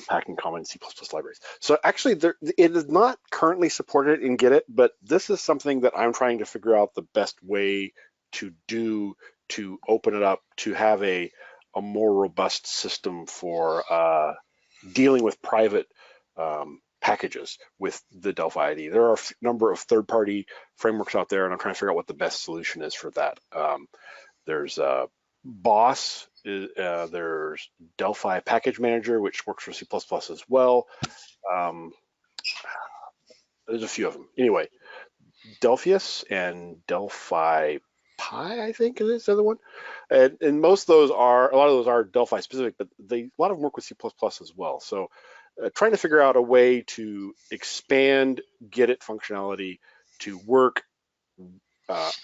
packing common C++ libraries. So actually, it is not currently supported in Get It, but this is something that I'm trying to figure out the best way to do to open it up to have a more robust system for dealing with private packages with the Delphi IDE. There are a number of third-party frameworks out there, and I'm trying to figure out what the best solution is for that. There's Boss, there's Delphi Package Manager, which works for C++ as well. There's a few of them. Anyway, Delphius and Delphi Pi, I think it is the other one. And most of those are, a lot of those are Delphi specific, but a lot of them work with C++ as well. So trying to figure out a way to expand Get It functionality to work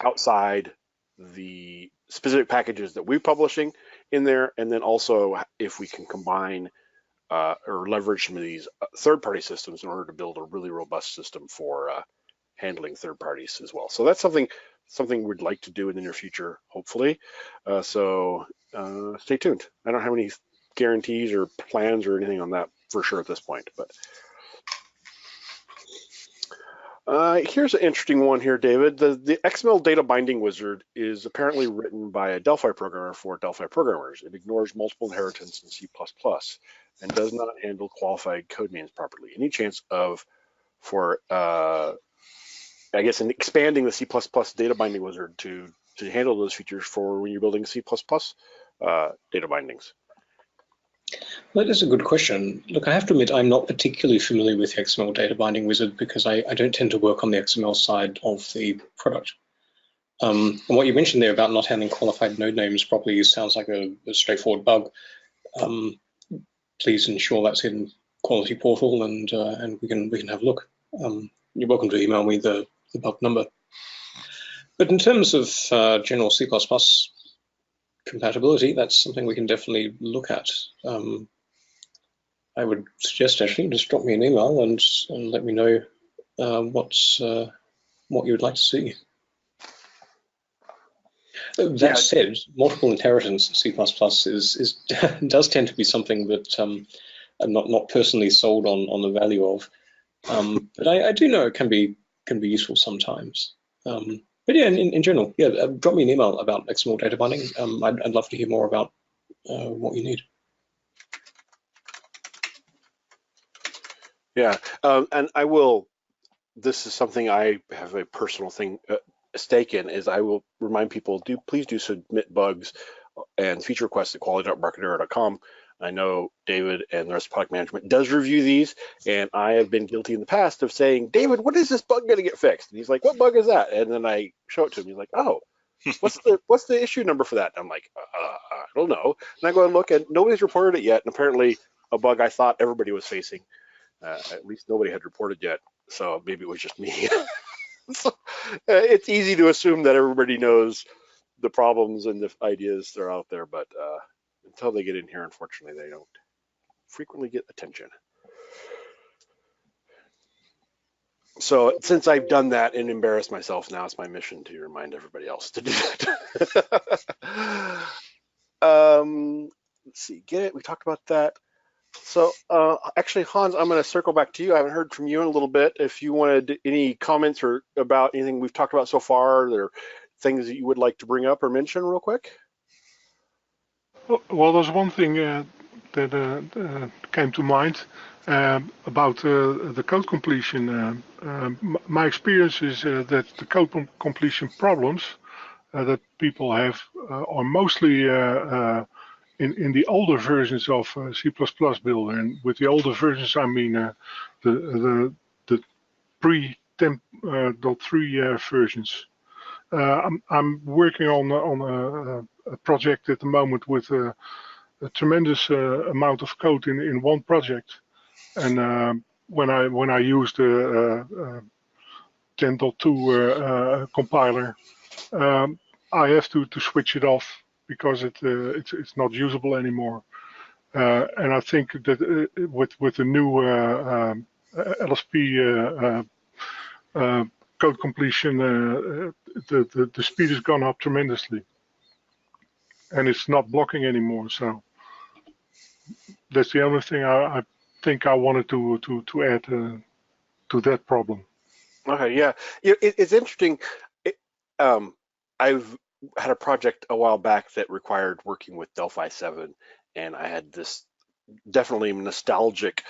outside the specific packages that we're publishing in there, and then also if we can combine or leverage some of these third-party systems in order to build a really robust system for handling third parties as well. So that's something we'd like to do in the near future, hopefully. So stay tuned. I don't have any guarantees or plans or anything on that for sure at this point, but here's an interesting one here, David. The XML data binding wizard is apparently written by a Delphi programmer for Delphi programmers. It ignores multiple inheritance in C++ and does not handle qualified code names properly. Any chance for I guess in expanding the C++ data binding wizard to handle those features for when you're building C++ data bindings? That is a good question. Look, I have to admit, I'm not particularly familiar with the XML data binding wizard because I don't tend to work on the XML side of the product. And what you mentioned there about not handling qualified node names properly sounds like a straightforward bug. Please ensure that's in Quality Portal and we can have a look. You're welcome to email me the bug number. But in terms of general C++ compatibility, that's something we can definitely look at. I would suggest actually just drop me an email and let me know what you would like to see. That said, multiple inheritance in C++ does tend to be something that I'm not personally sold on the value of, but I do know it can be useful sometimes. But yeah, in general, yeah, drop me an email about XML data binding. I'd love to hear more about what you need. Yeah, and I will. This is something I have a personal stake in. Is I will remind people please do submit bugs and feature requests at quality.embarcadero.com. I know David and the rest of product management does review these, and I have been guilty in the past of saying, David, when is this bug going to get fixed? And he's like, what bug is that? And then I show it to him. He's like, oh, what's the issue number for that? And I'm like, I don't know. And I go and look, and nobody's reported it yet. And apparently, a bug I thought everybody was facing, at least nobody had reported yet. So maybe it was just me. So, it's easy to assume that everybody knows the problems and the ideas that are out there, but until they get in here, unfortunately, they don't frequently get attention. So since I've done that and embarrassed myself, now it's my mission to remind everybody else to do that. Let's see, Get It, we talked about that. So actually, Hans, I'm going to circle back to you. I haven't heard from you in a little bit. If you wanted any comments or about anything we've talked about so far, there are things that you would like to bring up or mention real quick? Well, there's one thing that came to mind about the code completion. My experience is that the code completion problems that people have are mostly in the older versions of C++ Builder. And with the older versions, I mean the pre-10.3 versions. I'm working on a project at the moment with tremendous amount of code in one project, and when I use the 10.2 compiler, I have to switch it off because it's not usable anymore. And I think that with the new LSP code completion, the speed has gone up tremendously, and it's not blocking anymore. So that's the only thing I think I wanted to add to that problem. Okay, yeah, it's interesting. I've had a project a while back that required working with Delphi 7, and I had this definitely nostalgic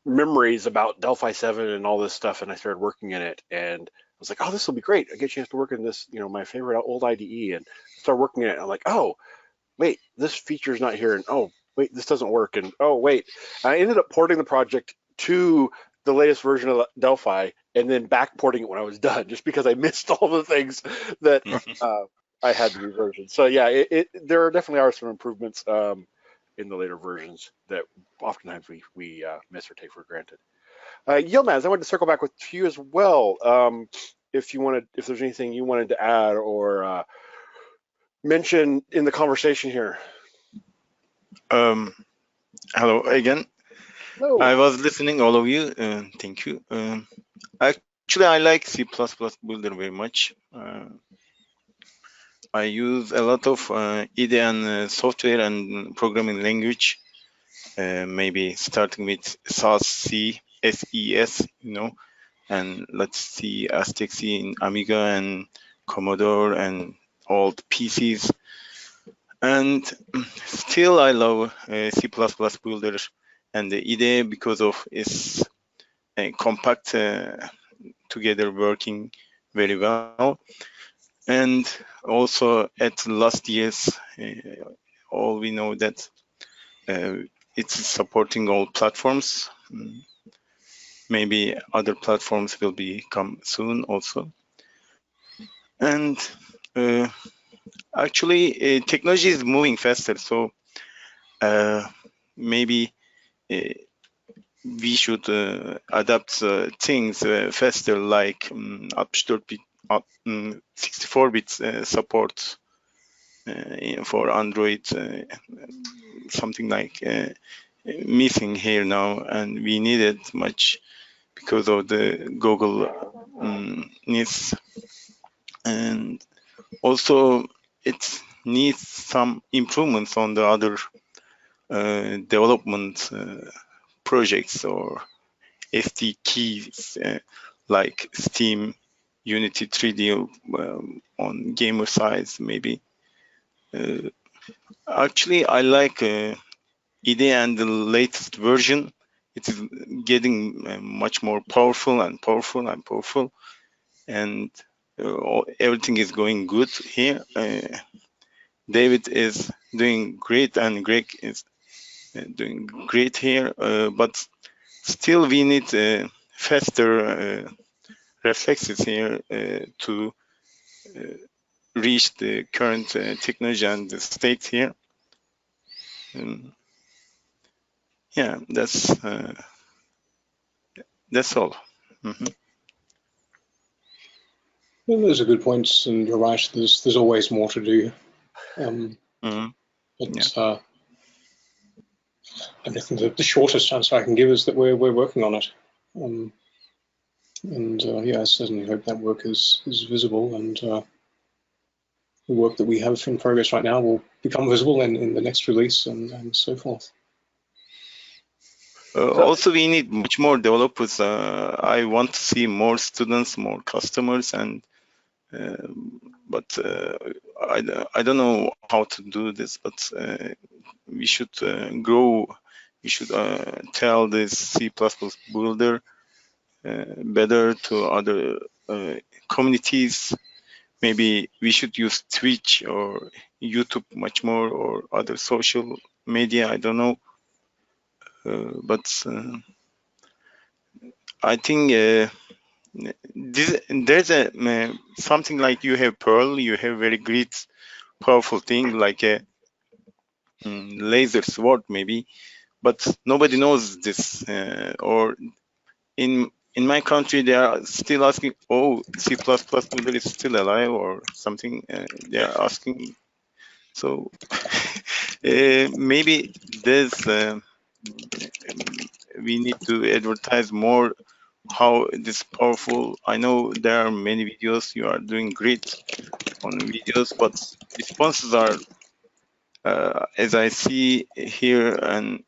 memories about Delphi 7 and all this stuff, and I started working in it, and I was like, oh, this will be great. I get a chance to work in this, my favorite old IDE, and start working in it. And I'm like, oh, wait, this feature's not here, and oh, wait, this doesn't work, and oh, wait. I ended up porting the project to the latest version of Delphi, and then backporting it when I was done, just because I missed all the things that I had to reversion. So yeah, there definitely are some improvements in the later versions that oftentimes we miss or take for granted. Yilmaz, I wanted to circle back with you as well. If there's anything you wanted to add or mention in the conversation here. Hello again. Hello. I was listening, all of you. Thank you. Actually, I like C++ Builder very much. I use a lot of IDE and software and programming language. Maybe starting with SAS, SES, and let's see Aztec C in Amiga and Commodore and old PCs. And still, I love C++ Builder and the IDE because of its compact together working very well. And also at last years, all we know that it's supporting all platforms. Maybe other platforms will come soon also. And actually, technology is moving faster, so maybe we should adapt things faster, like 64-bit 64-bit support for Android, something like missing here now, and we need it much because of the Google needs, and also it needs some improvements on the other development projects or SDKs like Steam, Unity 3D on gamer sides maybe. Actually, I like IDE and the latest version. It is getting much more powerful and powerful and powerful, and everything is going good here. David is doing great, and Greg is doing great here, but still we need faster reflexes here to reach the current technology and the state here. Yeah, that's all. Well, those are good points, and you're right. There's always more to do. But I think the shortest answer I can give is that we're working on it. Yeah, I certainly hope that work is visible, and the work that we have in progress right now will become visible in the next release and so forth. Also, we need much more developers. I want to see more students, more customers, and but I don't know how to do this. But we should grow. We should tell this C++ Builder better to other communities. Maybe we should use Twitch or YouTube much more, or other social media. I don't know. But I think there's something like you have Perl, you have very great, powerful thing like laser sword maybe, but nobody knows this. Or in my country, they are still asking, oh, C++ builder is still alive or something. They are asking. So maybe there's we need to advertise more how this powerful. I know there are many videos. You are doing great on videos, but responses are, as I see here, and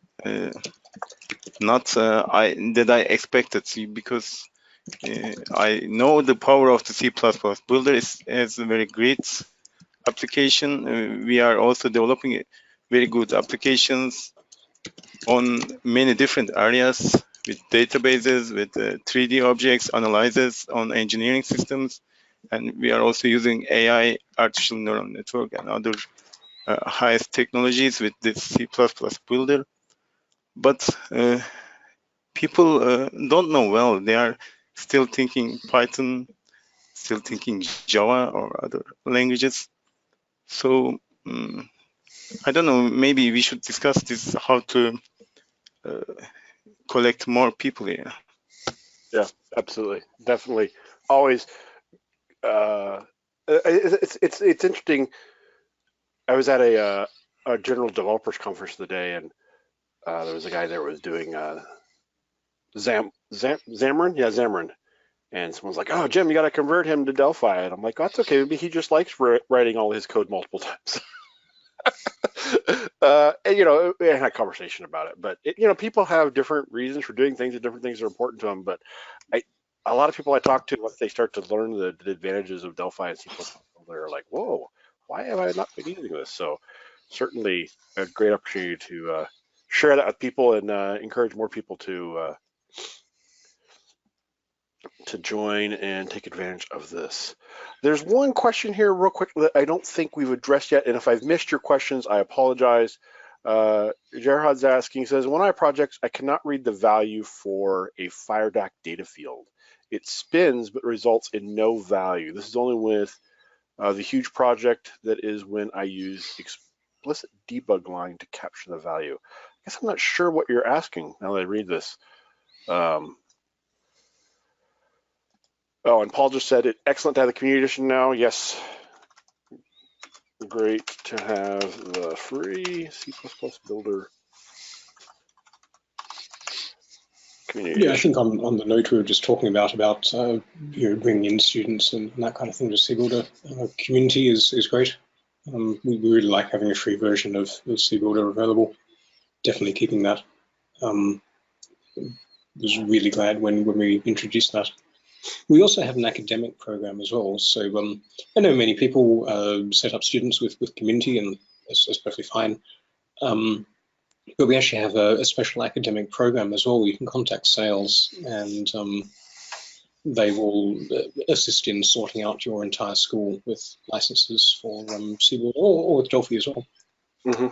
not that I expected, because I know the power of the C++ builder is a very great application. We are also developing very good applications on many different areas with databases, with 3D objects, analyzes on engineering systems. And we are also using AI, artificial neural network, and other highest technologies with this C++ builder. But people don't know well. They are still thinking Python, still thinking Java or other languages. So I don't know, maybe we should discuss this, how to collect more people here. Yeah, absolutely, definitely. Always, it's interesting. I was at a general developers conference today, and there was a guy there who was doing Xamarin, yeah, Xamarin, and someone's like, "Oh, Jim, you got to convert him to Delphi," and I'm like, "That's okay. Maybe he just likes writing all his code multiple times." And we had a conversation about it, but people have different reasons for doing things, and different things are important to them. But a lot of people I talk to, once they start to learn the advantages of Delphi and C++, they're like, "Whoa, why have I not been using this?" So certainly a great opportunity to share that with people and encourage more people to join and take advantage of this. There's one question here real quick that I don't think we've addressed yet, and if I've missed your questions, I apologize. Gerhard's asking, he says, one of my projects, I cannot read the value for a FireDak data field. It spins, but results in no value. This is only with the huge project that is when I use explicit debug line to capture the value. I guess I'm not sure what you're asking now that I read this. Oh, and Paul just said it. Excellent to have the community edition now. Yes, great to have the free C++ builder community Yeah, edition. I think on the note we were just talking about bringing in students and that kind of thing, the C builder community is great. We really like having a free version of C builder available. Definitely keeping that. Was really glad when we introduced that. We also have an academic program as well. So I know many people set up students with community, and that's perfectly fine. But we actually have a special academic program as well. You can contact sales, and they will assist in sorting out your entire school with licenses for C or with Delphi as well. Mm-hmm.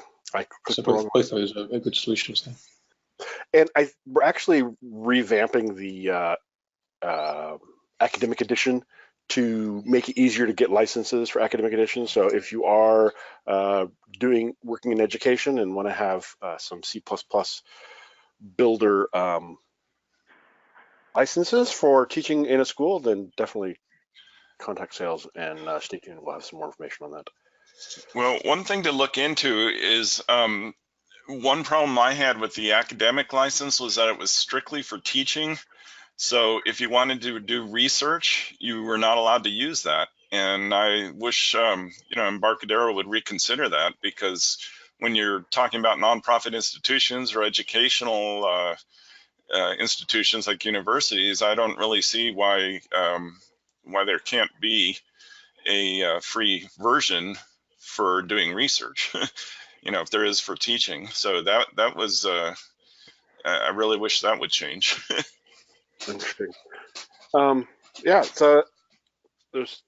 So both those are good solutions there. And we're actually revamping the academic edition to make it easier to get licenses for academic edition. So if you are working in education and want to have some C++ builder licenses for teaching in a school, then definitely contact sales and stay tuned. We'll have some more information on that. Well, one thing to look into is one problem I had with the academic license was that it was strictly for teaching. So if you wanted to do research, you were not allowed to use that. And I wish, Embarcadero would reconsider that, because when you're talking about nonprofit institutions or educational institutions like universities, I don't really see why there can't be a free version for doing research, if there is for teaching. So that was, I really wish that would change. Interesting. Yeah, so there's,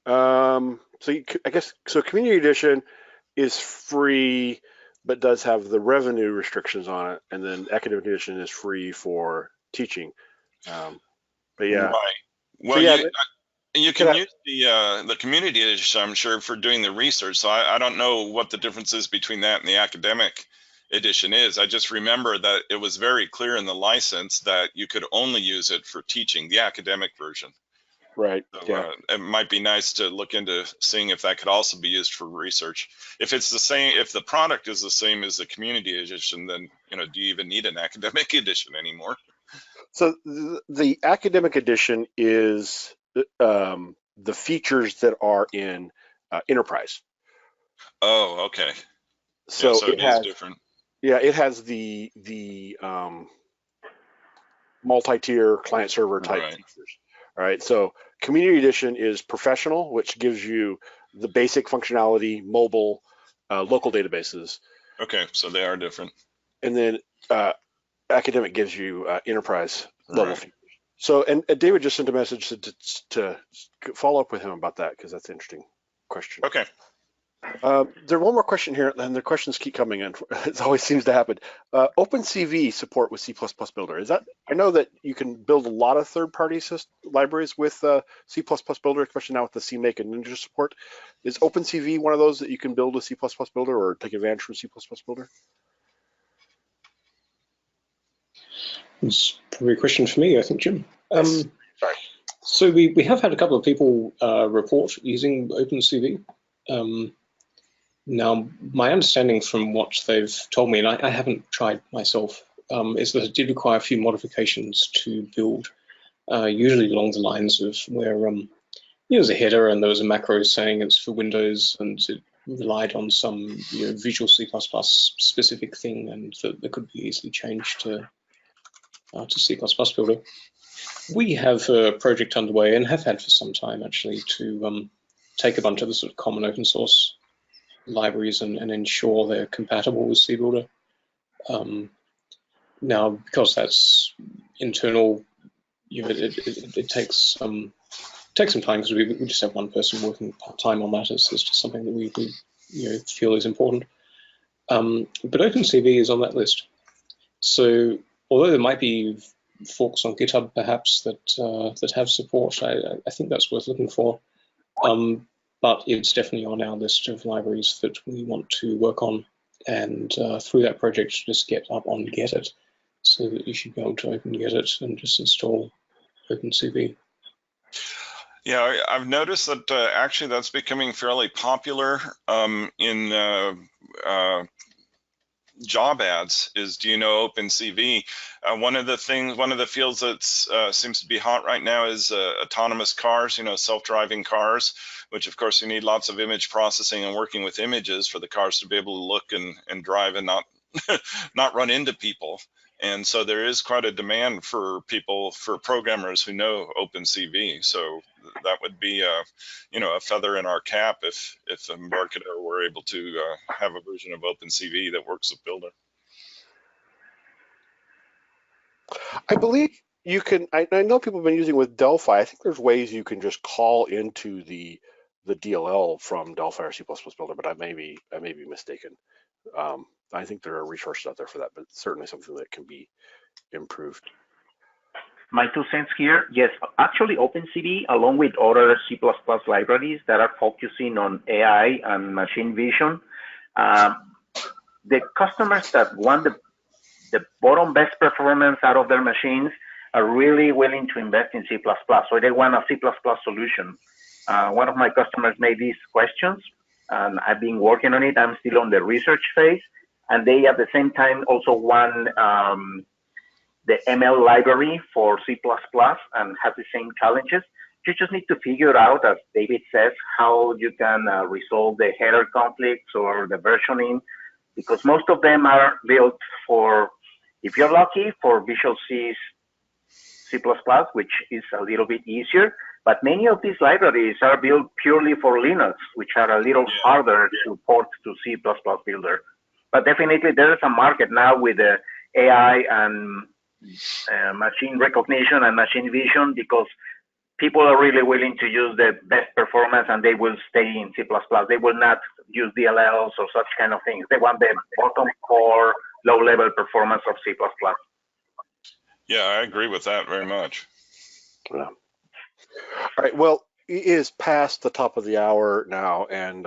so I guess, so community edition is free, but does have the revenue restrictions on it, and then academic edition is free for teaching. But yeah. Right. Well, so yeah, You can use the community edition, I'm sure, for doing the research. So I don't know what the difference is between that and the academic edition is. I just remember that it was very clear in the license that you could only use it for teaching, the academic version. Right. So, yeah. It might be nice to look into seeing if that could also be used for research. If it's the same, if the product is the same as the community edition, then do you even need an academic edition anymore? So the academic edition is the features that are in Enterprise. Oh, okay. So, yeah, so it is different. Yeah, it has the multi-tier client server type features. All right. So community edition is professional, which gives you the basic functionality, mobile, local databases. Okay, so they are different. And then academic gives you enterprise level features. So, and David just sent a message to follow up with him about that, because that's an interesting question. Okay. There's one more question here, and the questions keep coming in. It always seems to happen. OpenCV support with C++ Builder. Is that? I know that you can build a lot of third-party libraries with C++ Builder, especially now with the CMake and Ninja support. Is OpenCV one of those that you can build with C++ Builder or take advantage from C++ Builder? It's probably a question for me, I think, Jim. Yes. Sorry. So we have had a couple of people report using OpenCV. Now, my understanding from what they've told me, and I haven't tried myself, is that it did require a few modifications to build, usually along the lines of where there's a header and there was a macro saying it's for Windows, and it relied on some Visual C++ specific thing, and that could be easily changed to C++ Builder. We have a project underway, and have had for some time actually, to take a bunch of the sort of common open source libraries and ensure they're compatible with CBuilder. Now, because that's internal, it takes some time, because we just have one person working part-time on that. It's just something that we feel is important. But OpenCV is on that list. So although there might be forks on GitHub perhaps that have support, I think that's worth looking for. But it's definitely on our list of libraries that we want to work on, and through that project just get up on Get It, so that you should be able to open Get It and just install OpenCV. Yeah, I've noticed that actually that's becoming fairly popular in job ads. Is, do you know OpenCV? One of the fields that seems to be hot right now is autonomous cars, self-driving cars, which of course you need lots of image processing and working with images for the cars to be able to look and drive and not not run into people. And so there is quite a demand for programmers who know OpenCV. So that would be a feather in our cap if Embarcadero were able to have a version of OpenCV that works with Builder. I believe you can. I know people have been using with Delphi. I think there's ways you can just call into the DLL from Delphi or C++ Builder, but I may be mistaken. I think there are resources out there for that, but certainly something that can be improved. My 2 cents here. Yes, actually OpenCV, along with other C++ libraries that are focusing on AI and machine vision, the customers that want the bottom best performance out of their machines are really willing to invest in C++. So they want a C++ solution. One of my customers made these questions, and I've been working on it. I'm still on the research phase. And they, at the same time, also want the ML library for C++ and have the same challenges. You just need to figure out, as David says, how you can resolve the header conflicts or the versioning, because most of them are built for, if you're lucky, for Visual C++, which is a little bit easier. But many of these libraries are built purely for Linux, which are a little harder to port to C++ Builder. But definitely there is a market now with the AI and machine recognition and machine vision, because people are really willing to use the best performance, and they will stay in C++. They will not use DLLs or such kind of things. They want the bottom core, low-level performance of C++. Yeah, I agree with that very much. Yeah. All right. Well, is past the top of the hour now, and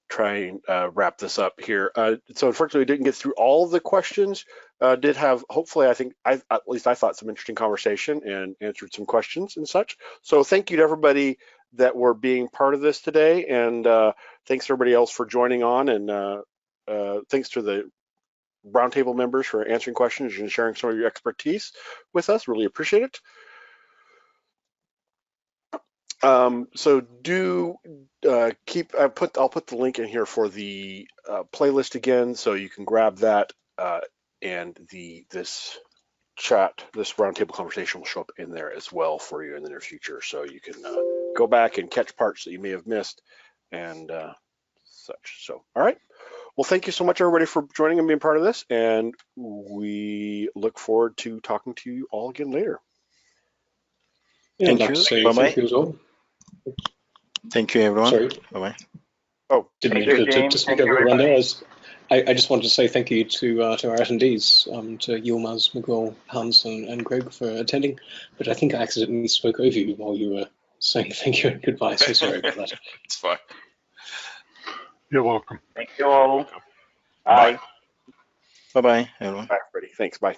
try and wrap this up here. So unfortunately, we didn't get through all of the questions. Did have, hopefully, I think, at least I thought, some interesting conversation and answered some questions and such. So thank you to everybody that were being part of this today, and thanks to everybody else for joining on, and thanks to the Roundtable members for answering questions and sharing some of your expertise with us. Really appreciate it. So do keep, I'll put the link in here for the playlist again, so you can grab that, and this roundtable conversation will show up in there as well for you in the near future, so you can go back and catch parts that you may have missed and such. So, all right. Well, thank you so much, everybody, for joining and being part of this, and we look forward to talking to you all again later. Yeah, Thank I'd like you. to say Bye-bye. thank you as well. Thank you, everyone. Sorry. Bye-bye. Oh, Didn't Thank mean you, to James. speak Thank you, everyone there. everybody. I just wanted to say thank you to our attendees, to Yilmaz, Miguel, Hans, and Greg for attending. But I think I accidentally spoke over you while you were saying thank you and goodbye, so sorry about that. It's fine. You're welcome. Thank you all. Bye. Bye. Bye-bye, everyone. bye, everybody. Thanks. Bye.